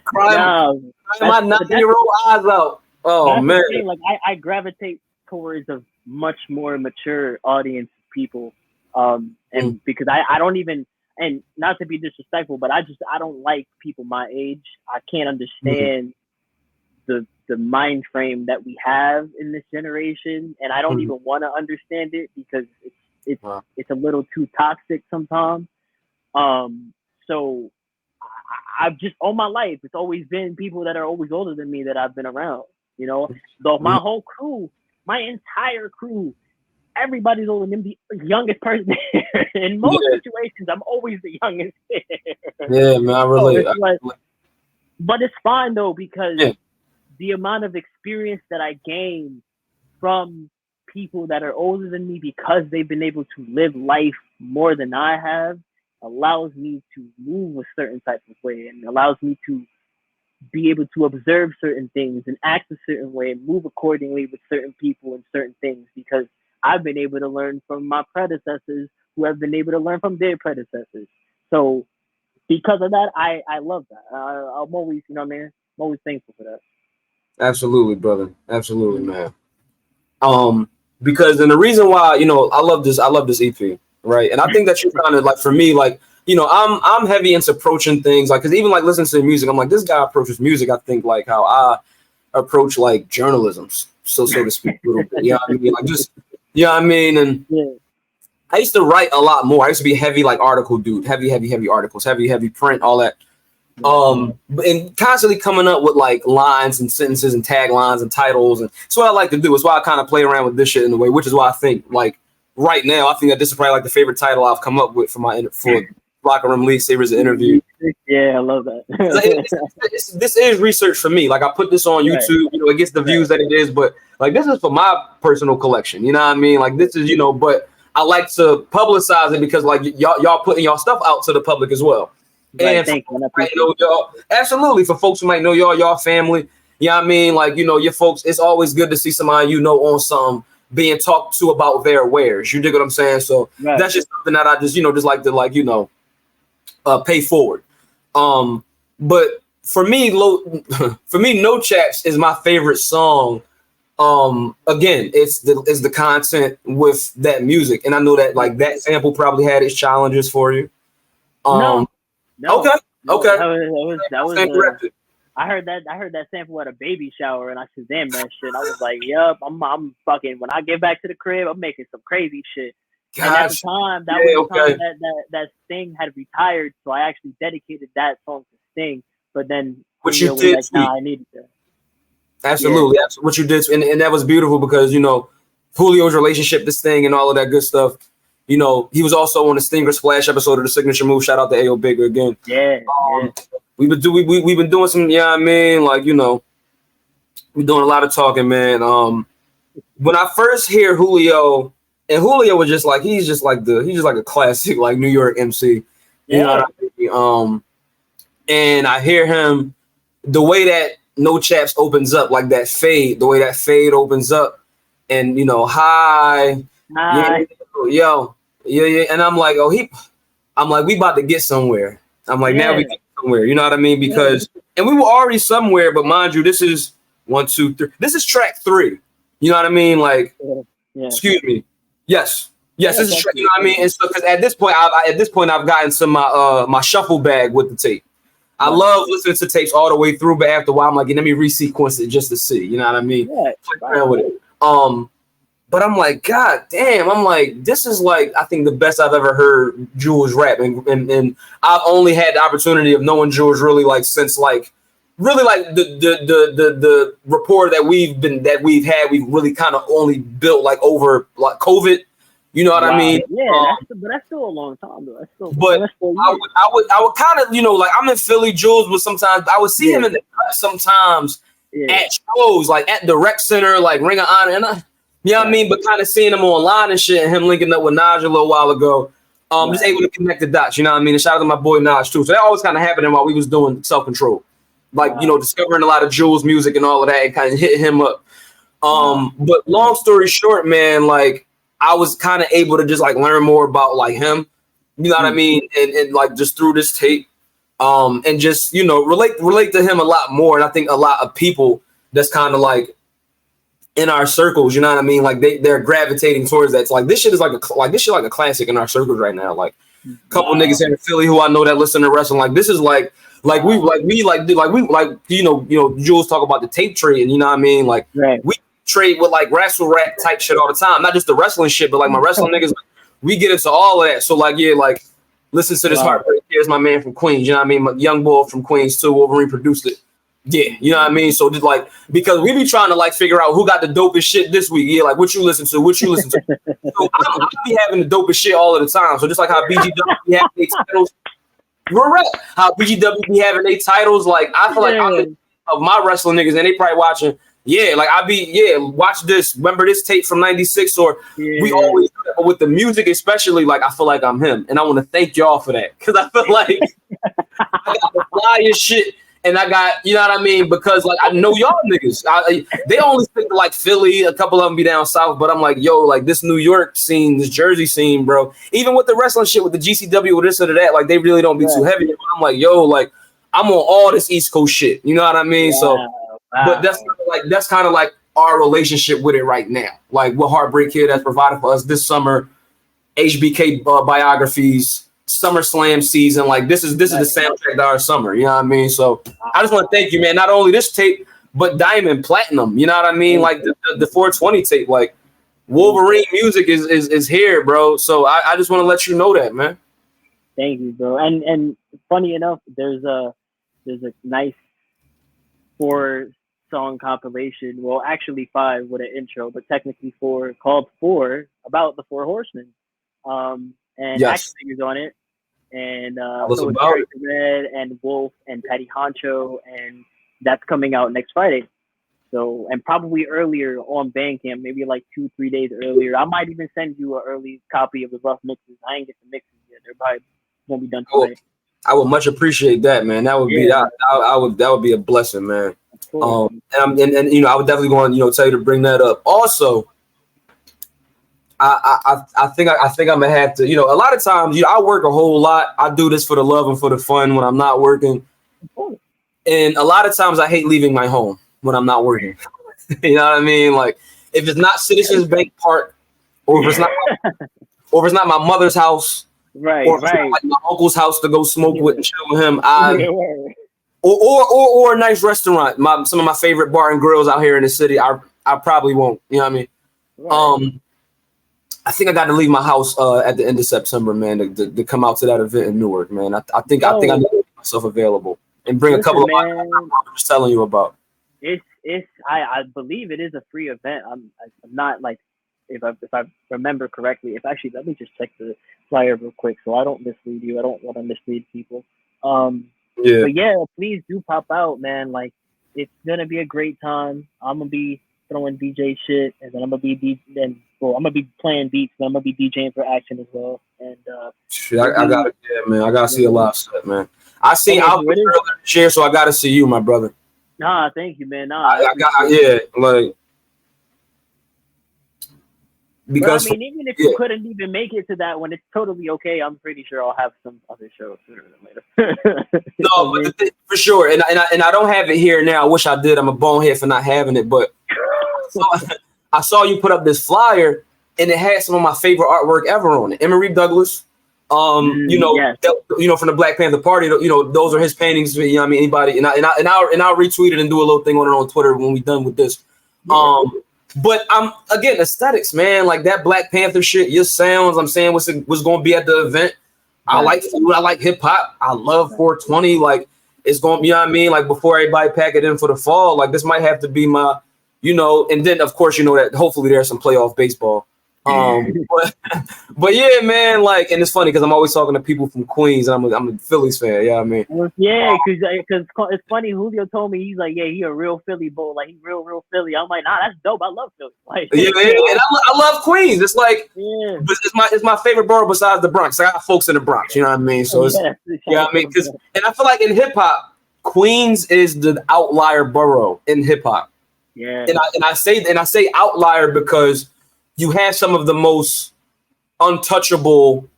Crying my 9-year-old eyes out. Oh man. Like I gravitate towards a much more mature audience of people. And because I don't even, and not to be disrespectful, but I don't like people my age. I can't understand the mind frame that we have in this generation, and I don't even want to understand it because it's a little too toxic sometimes. So I've just all my life, it's always been people that are always older than me that I've been around. You know, though my whole crew, my entire crew, everybody's older than the youngest person there. In most situations, I'm always the youngest there. Yeah, man, I relate. But it's fine though, because the amount of experience that I gain from people that are older than me, because they've been able to live life more than I have, allows me to move a certain type of way and allows me to be able to observe certain things and act a certain way and move accordingly with certain people and certain things, because I've been able to learn from my predecessors who have been able to learn from their predecessors. So because of that, I love that. I'm always, you know what I mean? I'm always thankful for that. Absolutely, brother. Absolutely, man. Because, and the reason why, you know, I love this EP, right? And I think that you kind of like, for me, like, you know, I'm heavy into approaching things, like, because even like listening to music, I'm like, this guy approaches music, I think, like how I approach like journalism, so to speak, a little bit. You know what I mean? Like, just, you know what I mean? And I used to write a lot more. I used to be a heavy like article dude, heavy articles, heavy print, all that. And constantly coming up with like lines and sentences and taglines and titles, and it's what I like to do. It's why I kind of play around with this shit in a way, which is why I think like right now, I think that this is probably like the favorite title I've come up with for Locker Room League series of interview. Yeah, I love that. This is research for me. Like, I put this on YouTube, you know, it gets the views that it is, but like, this is for my personal collection. You know what I mean? Like, this is, you know, but I like to publicize it because like y'all putting y'all stuff out to the public as well. Right, and thank you. Y'all, absolutely, for folks who might know y'all family, you know what I mean? Like, you know, your folks, it's always good to see somebody, you know, on something being talked to about their wares. You dig what I'm saying? So that's just something that I just, you know, just like to, like, you know, pay forward. But for me, No Chaps is my favorite song. Again, it's the content with that music, and I know that like that sample probably had its challenges for you. No. Okay. That was I heard that sample at a baby shower, and I said, "Damn that shit." I was like, "Yup, I'm fucking. When I get back to the crib, I'm making some crazy shit." Gosh. And at the time, that was the time that Sting had retired, so I actually dedicated that song to Sting. But then, what you did, like, nah, I needed to. Absolutely, what you did, and that was beautiful because, you know, Julio's relationship, this thing, and all of that good stuff. You know, he was also on the Stinger Splash episode of the Signature Move. Shout out to A.O. Bigger again. Yeah. We've been doing some, yeah, I mean, like, you know, we're doing a lot of talking, man. When I first hear Julio And Julio was just like he's just like a classic like New York MC. You know what I mean? And I hear him the way that No Chaps opens up, like that fade, the way that fade opens up, and hi. Yeah, yo, yeah, and I'm like, I'm like, we about to get somewhere. I'm like, now we get somewhere. You know what I mean? Because and we were already somewhere, but mind you, this is 1, 2, 3. This is track 3. You know what I mean? Like, excuse me. Yes, this is track. You know what I mean? And so, because at this point, I've gotten some my shuffle bag with the tape. I love listening to tapes all the way through, but after a while, I'm like, let me resequence it just to see. You know what I mean? Play around with it. But I'm like, God damn! I'm like, this is like, I think the best I've ever heard Jules rap, and I've only had the opportunity of knowing Jules really like since like, really like the rapport that we've had. We've really kind of only built like over like COVID. You know what I mean? Yeah, that's still a long time though. I would kind of, like I'm in Philly. Jules was sometimes I would see him in the cut sometimes at shows, like at the Rec Center, like Ring of Honor, and you know what I mean? But kind of seeing him online and shit, and him linking up with Naj a little while ago, just able to connect the dots. You know what I mean? And shout out to my boy Naj too. So that always kind of happening while we was doing Self Control, like discovering a lot of Jules music and all of that, and kind of hitting him up. But long story short, man, like I was kind of able to just like learn more about like him. You know what I mean? And like just through this tape, and just relate to him a lot more. And I think a lot of people that's kind of like in our circles, you know what I mean? Like they're gravitating towards that. It's like this shit is like a classic in our circles right now. Like a couple niggas here in Philly who I know that listen to wrestling. Like this is like Jules talk about the tape trade, and you know what I mean? Like we trade with like wrestle rap type shit all the time. Not just the wrestling shit, but like my wrestling niggas, we get into all of that. So like listen to this Heartbreak. Here's my man from Queens. You know what I mean? My young boy from Queens too. Wolverine produced it. Yeah, you know what I mean? So just like, because we be trying to like figure out who got the dopest shit this week. Yeah, like what you listen to. So I be having the dopest shit all of the time. So just like how BGW be having their titles. You're right. How BGW be having their titles. Like I feel like I'm of my wrestling niggas and they probably watching. Yeah, like watch this. Remember this tape from '96, or we always do that. But with the music, especially, like I feel like I'm him, and I want to thank y'all for that because I feel like I got the flyest shit, and I got, you know what I mean, because like I know y'all niggas. They only stick to like Philly, a couple of them be down south, but I'm like, yo, like this New York scene, this Jersey scene, bro. Even with the wrestling shit, with the GCW, with this or that, like they really don't be too heavy. I'm like, yo, like I'm on all this East Coast shit. You know what I mean? So. But that's kind of like our relationship with it right now. Like what Heartbreak Kid has provided for us this summer, HBK biographies, SummerSlam season. Like this is the soundtrack to our summer. You know what I mean? So I just want to thank you, man. Not only this tape, but Diamond Platinum. You know what I mean? Like the 420 tape. Like Wolverine music is here, bro. So I just want to let you know that, man. Thank you, bro. And funny enough, there's a nice 4-song compilation, well actually 5 with an intro, but technically 4, called 4, about the 4 Horsemen, and Action is on it, and so it's Eric Red and Wolf and Patty Honcho, and that's coming out next Friday, so, and probably earlier on Bandcamp, maybe like 2-3 days earlier. I might even send you an early copy of the rough mixes. I ain't get the mixes yet, they're probably won't be done today. I would much appreciate that, man. That would be that would be a blessing, man. And I would definitely go on, tell you to bring that up. Also, I think I'm gonna have to, a lot of times, I work a whole lot. I do this for the love and for the fun when I'm not working. And a lot of times I hate leaving my home when I'm not working. You know what I mean? Like if it's not Citizens Bank Park, or if it's not my mother's house. Right, or like my uncle's house to go smoke with and chill with him. Or a nice restaurant. Some of my favorite bar and grills out here in the city. I probably won't. You know what I mean? Right. I think I got to leave my house at the end of September, man, to come out to that event in Newark, man. I think I need to make myself available and bring a couple of my I was telling you about. I believe it is a free event. I'm not like. If I remember correctly, actually, let me just check the flyer real quick so I don't mislead you. I don't want to mislead people. But yeah, please do pop out, man. Like it's gonna be a great time. I'm gonna be throwing DJ shit, and then I'm gonna be and cool. I'm gonna be playing beats, but I'm gonna be DJing for Action as well. And I gotta, yeah, man. I gotta see a live set, man. I seen Albert earlier this year, so I gotta see you, my brother. Nah, thank you, man. Nah, I got, yeah, like. Because but, I mean, even if you couldn't even make it to that one, it's totally okay. I'm pretty sure I'll have some other shows sooner than later. No, but for sure, and I don't have it here now. I wish I did. I'm a bonehead for not having it, but I saw you put up this flyer, and it had some of my favorite artwork ever on it. Emory Douglas, you know, you know, from the Black Panther Party. You know, those are his paintings. You know, what I mean, anybody, and I'll retweet it and do a little thing on it on Twitter when we're done with this. But I'm again aesthetics, man. Like that Black Panther shit, your sounds. I'm saying what's going to be at the event. I like food. I like hip hop. I love 420. Like it's going to be, you know what I mean? Like before everybody pack it in for the fall, like this might have to be my, you know, and then of course, you know that hopefully there's some playoff baseball. But yeah, man, like, and it's funny because I'm always talking to people from Queens. And I'm a Phillies fan. Yeah, I mean, yeah, because it's funny. Julio told me he's like, yeah, he a real Philly bull, like he real Philly. I'm like, nah, that's dope. I love Philly. Like, yeah, and I love Queens. It's like, it's my favorite borough besides the Bronx. I got folks in the Bronx. You know what I mean? So it's, I mean, and I feel like in hip hop, Queens is the outlier borough in hip hop. Yeah, and I say outlier because you have some of the most untouchable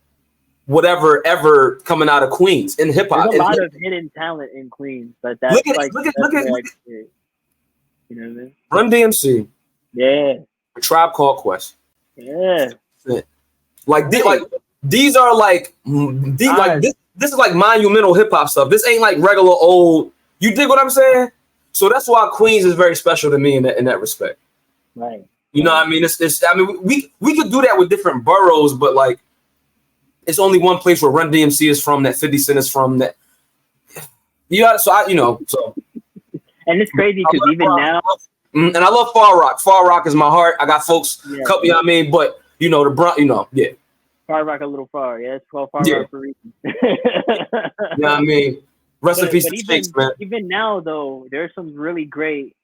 whatever ever coming out of Queens in hip hop. There's a lot of hidden talent in Queens, but that's look at you know what I mean? Run DMC, yeah, A Tribe Called Quest, yeah. Like these are like this is like monumental hip hop stuff. This ain't like regular old. You dig what I'm saying? So that's why Queens is very special to me in that respect. Right. You know what I mean? It's I mean, we could do that with different boroughs, but like it's only one place where Run DMC is from, that 50 Cent is from, that you got. So I, you know, so and it's crazy because even now, and I love Far Rock. Far Rock is my heart. I got folks, you know what I mean? But you know, the Bronx, you know, yeah. Far Rock a little far, yeah. It's called Far Rock for a reason. You know what I mean? Rest in peace to Stakes, man. Even now, though, there's some really great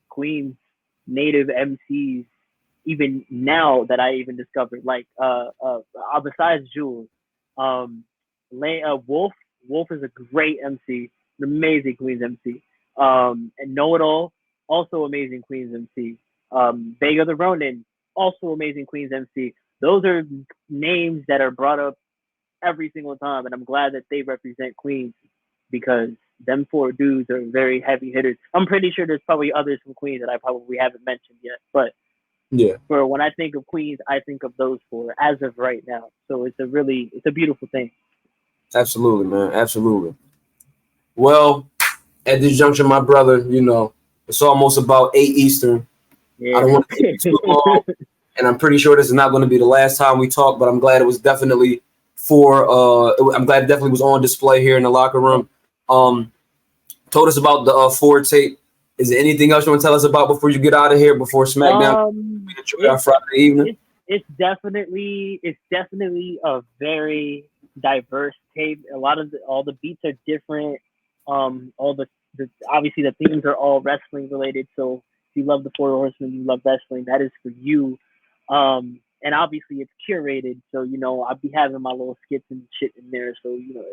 Queens native MCs. Even now that I even discovered, like besides Jules, Wolf is a great MC, an amazing Queens MC. And Know It All, also amazing Queens MC. Vega the Ronin, also amazing Queens MC. Those are names that are brought up every single time, and I'm glad that they represent Queens because them four dudes are very heavy hitters. I'm pretty sure there's probably others from Queens that I probably haven't mentioned yet, but yeah, for when I think of Queens, I think of those four as of right now. So it's a beautiful thing. Absolutely, man. Absolutely. Well, at this juncture, my brother, you know, it's almost about 8 Eastern. Yeah. I don't want to keep it too long. And I'm pretty sure this is not going to be the last time we talk, but I'm glad it was definitely I'm glad it definitely was on display here in the locker room. Told us about the Ford tape. Is there anything else you want to tell us about before you get out of here, before SmackDown? Friday evening? It's definitely a very diverse tape. A lot of all the beats are different. All the obviously the themes are all wrestling related. So if you love the Four Horsemen, you love wrestling, that is for you. And obviously it's curated, so you know I'll be having my little skits and shit in there. So you know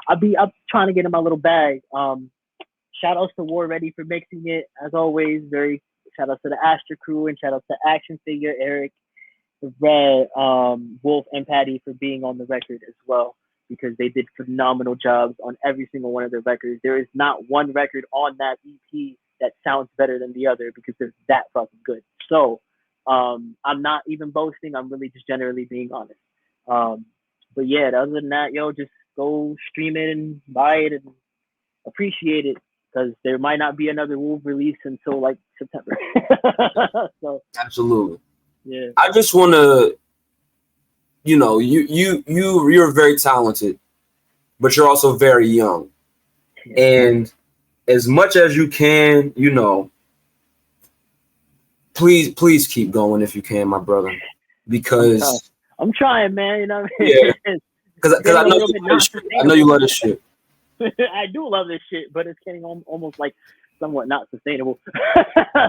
I'm trying to get in my little bag. Shout outs to War Ready for mixing it as always. Shout outs to the Astra crew and shout outs to Action Figure, Eric, the Red, Wolf, and Patty for being on the record as well because they did phenomenal jobs on every single one of their records. There is not one record on that EP that sounds better than the other because they're that fucking good. So I'm not even boasting. I'm really just generally being honest. But yeah, other than that, just go stream it and buy it and appreciate it because there might not be another Wolf release until like September. So absolutely. Yeah. I just want to, you know, you're very talented, but you're also very young. Yeah. And as much as you can, you know, please keep going if you can, my brother, because I'm trying, man. You know what I mean? Yeah. Because I know you love this shit. I know you love this shit. I do love this shit, but it's getting almost like somewhat not sustainable.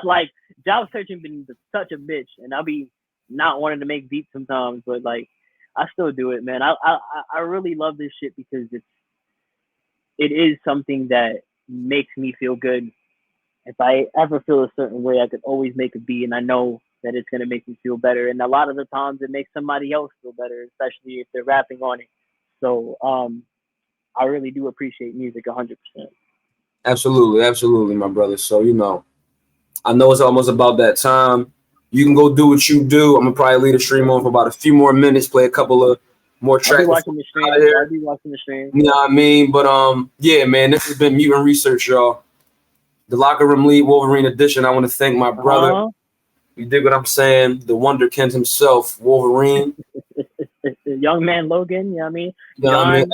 Like job searching been such a bitch, and I'll be not wanting to make beats sometimes, but like I still do it, man. I really love this shit because it is something that makes me feel good. If I ever feel a certain way, I could always make a beat, and I know that it's gonna make me feel better. And a lot of the times, it makes somebody else feel better, especially if they're rapping on it. So I really do appreciate music 100%. Absolutely, absolutely, my brother. So I know it's almost about that time. You can go do what you do. I'm gonna probably leave the stream on for about a few more minutes, play a couple of more tracks. I'll be watching the stream. You know what I mean? But yeah, man, this has been Mutant Research, y'all. The Locker Room Lead Wolverine edition. I want to thank my brother. You dig what I'm saying? The Wonderkind himself, Wolverine. Young man Logan, you know what I mean?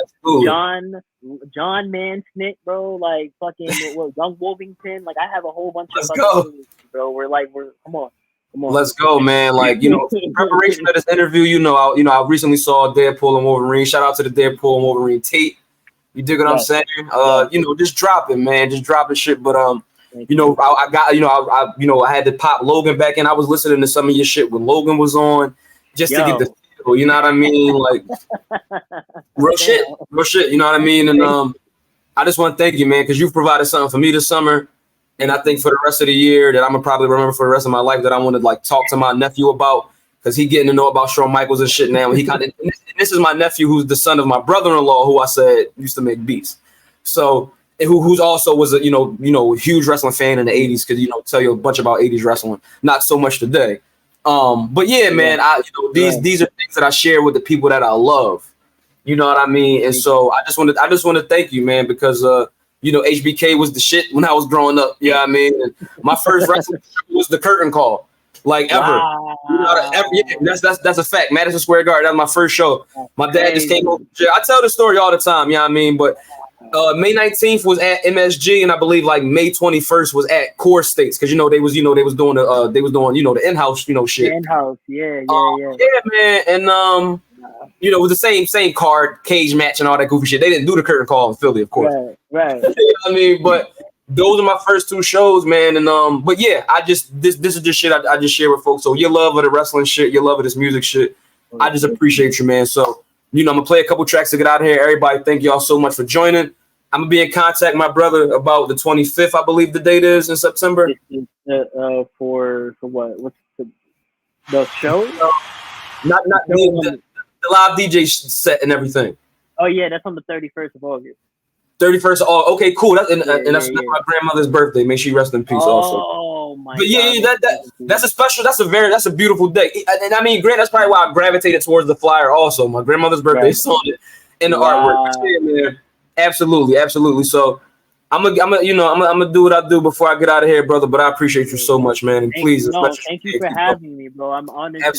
John Mansnick, bro. Like fucking Young Wolvington. Like I have a whole bunch of names, bro. We're come on. Let's go, man. Like, in preparation of this interview, I recently saw Deadpool and Wolverine. Shout out to the Deadpool and Wolverine tape. You dig what I'm saying? Just dropping, man. Just dropping shit. But I had to pop Logan back in. I was listening to some of your shit when Logan was on just to get the feel, you know what I mean? Like real shit, you know what I mean? And I just want to thank you, man, because you've provided something for me this summer. And I think for the rest of the year that I'm gonna probably remember for the rest of my life that I want to like talk to my nephew about, because he getting to know about Shawn Michaels and shit now. And this is my nephew who's the son of my brother-in-law, who I said used to make beats. So who's also was a huge wrestling fan in the 80s, because tell you a bunch about 80s wrestling, not so much today. But yeah, man, these are things that I share with the people that I love. You know what I mean? And so I just want to thank you, man, because HBK was the shit when I was growing up. You know what I mean? And my first wrestling was the curtain call, like ever. Wow. That's a fact. Madison Square Garden. That was my first show. My dad just came over. I tell the story all the time. You know what I mean? But May 19th was at MSG, and I believe like May 21st was at Core States, because they was doing the in-house shit. In-house, yeah, man, and it was the same card, cage match, and all that goofy shit. They didn't do the curtain call in Philly, of course. Right. You know what I mean? But those are my first two shows, man. And but yeah, this is just shit I just share with folks. So your love of the wrestling shit, your love of this music shit, I just appreciate you, man. So I'm gonna play a couple tracks to get out of here. Everybody, thank y'all so much for joining. I'm gonna be in contact with my brother about the 25th, I believe the date is, in September. For what? What's the show? Not the live DJ set and everything. Oh yeah, that's on the 31st of August. 31st. Oh, okay, cool. That's my grandmother's birthday. May she rest in peace. Also. Oh my. But yeah, that's a special. That's a beautiful day. And I mean, Grant, that's probably why I gravitated towards the flyer. Also, my grandmother's birthday is on it in the artwork. Yeah, man. Absolutely. So I'm gonna do what I do before I get out of here, brother. But I appreciate you so much, man. And please, thank you for having me, bro. I'm honored to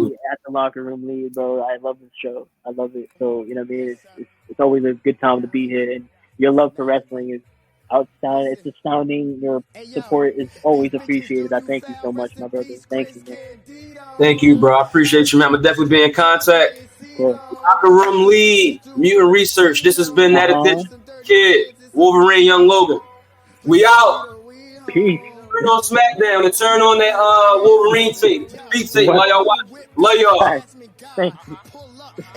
be at the Locker Room Lead, bro. I love this show. I love it. So what I mean, it's always a good time to be here, and your love for wrestling is outstanding. It's astounding. Your support is always appreciated. I thank you so much, my brother. Thank you, man. Thank you, bro. I appreciate you, man. I'm gonna definitely be in contact. Cool. Locker Room Lead, Mutant Research. This has been that edition. Kid, Wolverine, Young Logan. We out. Peace. Turn on SmackDown and turn on that Wolverine tape. Beat tape while y'all watch. Love y'all. Thank you.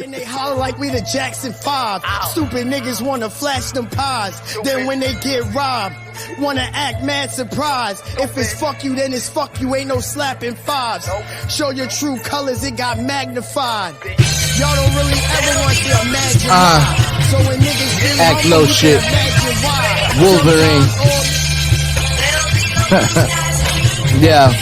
And they holler like we the Jackson 5. Stupid niggas wanna flash them pies. Then when they get robbed, wanna act mad surprised. If it's fuck you, then it's fuck you. Ain't no slapping fives. Show your true colors, it got magnified. Y'all don't really ever want to imagine why. So when niggas get act low shit. Wolverine. Yeah.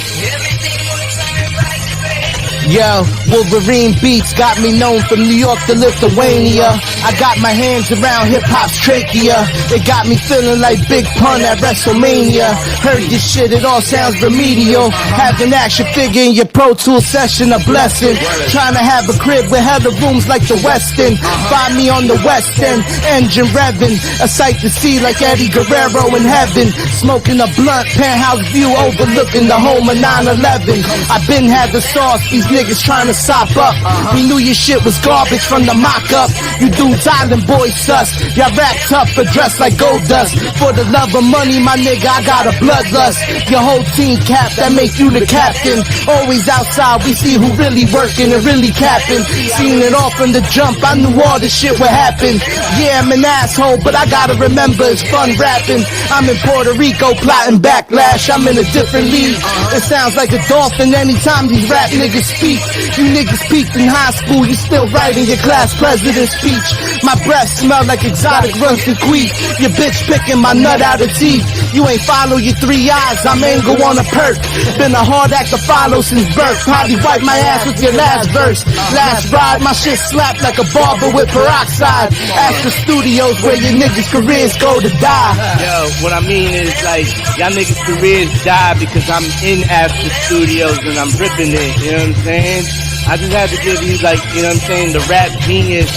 Yo, Wolverine beats got me known from New York to Lithuania. I got my hands around hip-hop's trachea. It got me feeling like Big Pun at WrestleMania. Heard this shit, it all sounds remedial. Have an action figure in your Pro Tool session, a blessing. Trying to have a crib with hella rooms like the Westin. Find me on the West End, engine revving. A sight to see like Eddie Guerrero in heaven. Smoking a blunt, penthouse view overlooking the home of 9/11. I been had the sauce, these niggas trying to sop up. We knew your shit was garbage from the mock-up. You do these island boys sus. Y'all rap tough but dressed like gold dust. For the love of money, my nigga, I got a bloodlust. Your whole team cap, that make you the captain. Always outside, we see who really working and really capping. Seen it all from the jump, I knew all this shit would happen. Yeah, I'm an asshole, but I gotta remember it's fun rapping. I'm in Puerto Rico plotting backlash, I'm in a different league. It sounds like a dolphin anytime these rap niggas speak. You niggas peaked in high school, you still writing your class president speech. My breath smell like exotic rusty queef. Your bitch picking my nut out of teeth. You ain't follow your 3 eyes, I'm angle on a perk. Been a hard act to follow since birth. Probably wipe my ass with your last verse. Last ride, my shit slapped like a barber with peroxide. Ask the studios where your niggas' careers go to die. Yo, what I mean is like, y'all niggas' careers die because I'm in After Studios and I'm ripping it, you know what I'm saying? I just had to give you like, you know what I'm saying, the rap genius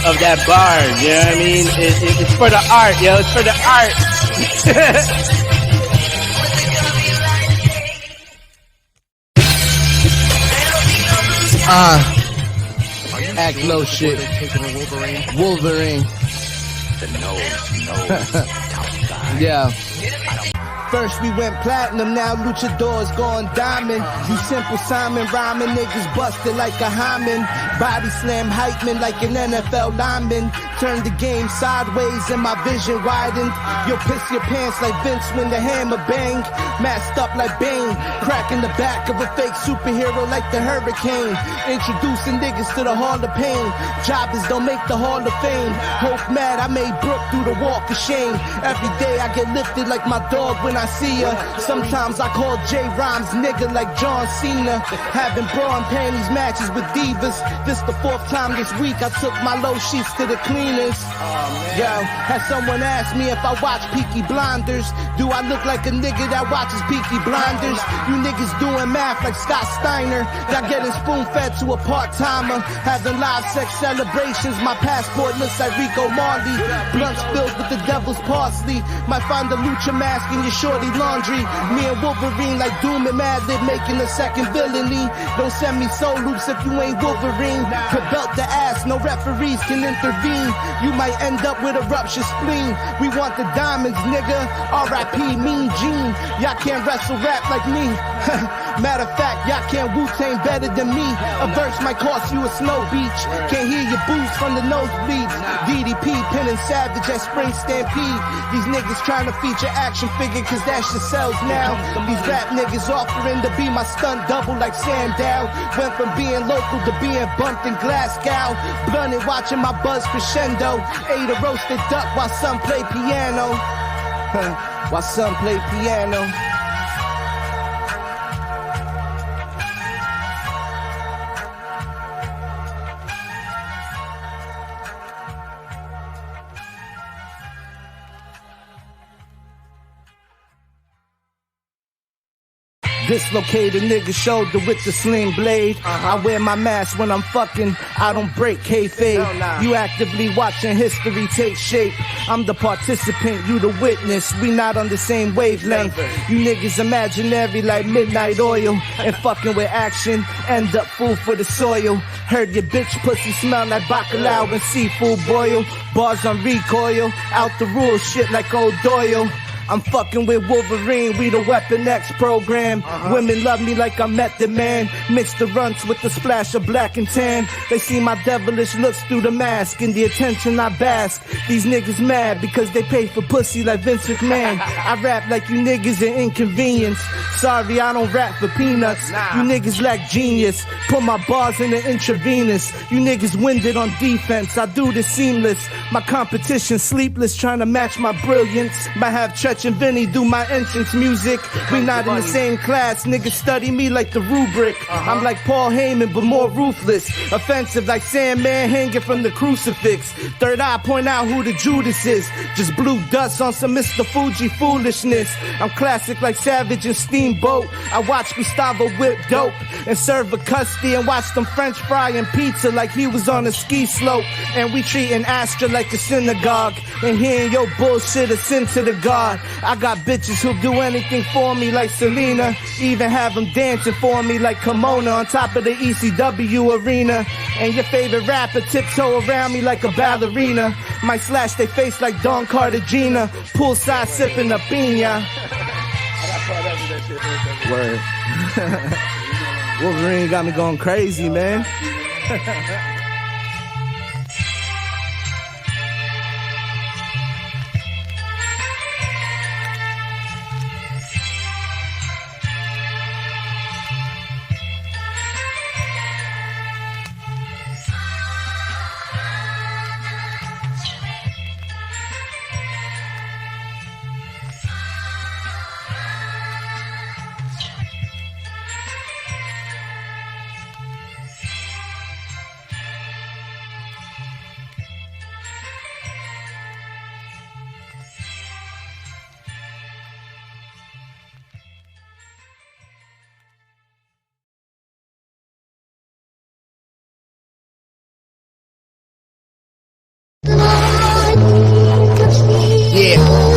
of that bar, you know what I mean? It's for the art, yo, it's for the art. Act low shit. Wolverine. Yeah. First we went platinum, now luchadors going diamond. You simple Simon rhyming, niggas busted like a hymen. Body slam hype man like an NFL lineman. Turned the game sideways and my vision widened. You'll piss your pants like Vince when the hammer bang. Masked up like Bane, cracking the back of a fake superhero like the Hurricane. Introducing niggas to the Hall of Pain. Jobbers don't make the Hall of Fame. Hope mad I made Brooke through the walk of shame. Every day I get lifted like my dog when I see her. Sometimes I call J Rhymes nigga like John Cena. Having bra and panties matches with divas. This the 4th time this week I took my low sheets to the cleaners. Yo, had someone ask me if I watch Peaky Blinders. Do I look like a nigga that watches Peaky Blinders? You niggas doing math like Scott Steiner. Y'all getting spoon-fed to a part-timer. Having live sex celebrations. My passport looks like Rico Marley. Blunts filled with the devil's parsley. Might find a lucha mask in your shorty laundry. Me and Wolverine like Doom and Madlib making a second villainy. Don't send me soul loops if you ain't Wolverine. Could belt the ass, no referees can intervene. You might end up with a ruptured spleen. We want the diamonds, nigga. R.I.P. Mean Gene. Y'all can't wrestle rap like me. Matter of fact, y'all can't Wu-Tang better than me. A verse might cost you a snow beach. Can't hear your booze from the nosebleeds. DDP, pinning Savage at Spring Stampede. These niggas trying to feature action figure cause that shit sells now. These rap niggas offering to be my stunt double like Sandow. Went from being local to being bumped in Glasgow. Blunted watching my buzz crescendo. Ate a roasted duck while some play piano. While some play piano. Dislocated nigga shoulder with the sling blade. I wear my mask when I'm fucking, I don't break kayfabe. You actively watching history take shape. I'm the participant, you the witness. We not on the same wavelength. You niggas imaginary like midnight oil. And fucking with action, end up food for the soil. Heard your bitch pussy smell like bacalao and seafood boil. Bars on recoil, out the rules shit like Old Doyle. I'm fucking with Wolverine, we the Weapon X program. Women love me like I'm Method Man. Mix the runts with the splash of black and tan. They see my devilish looks through the mask. In the attention I bask. These niggas mad because they pay for pussy like Vince McMahon. I rap like you niggas an inconvenience. Sorry, I don't rap for peanuts. You niggas lack genius. Put my bars in the intravenous. You niggas winded on defense. I do this seamless. My competition sleepless, trying to match my brilliance. Might have Church and Vinny do my entrance music. We not in the same class. Niggas study me like the rubric. I'm like Paul Heyman, but more ruthless. Offensive like Sandman hanging from the crucifix. Third eye point out who the Judas is. Just blue dust on some Mr. Fuji foolishness. I'm classic like Savage and Steamboat. I watch Gustavo whip dope and serve a custody and watch them French frying pizza like he was on a ski slope. And we treating Astra like a synagogue and hearing your bullshit a sin to the God. I got bitches who'll do anything for me like Selena. Even have them dancing for me like Kimona on top of the ECW arena. And your favorite rapper tiptoe around me like a ballerina. Might slash their face like Don Cartagena. Poolside sipping a piña. Word. Wolverine got me going crazy, man. Yeah.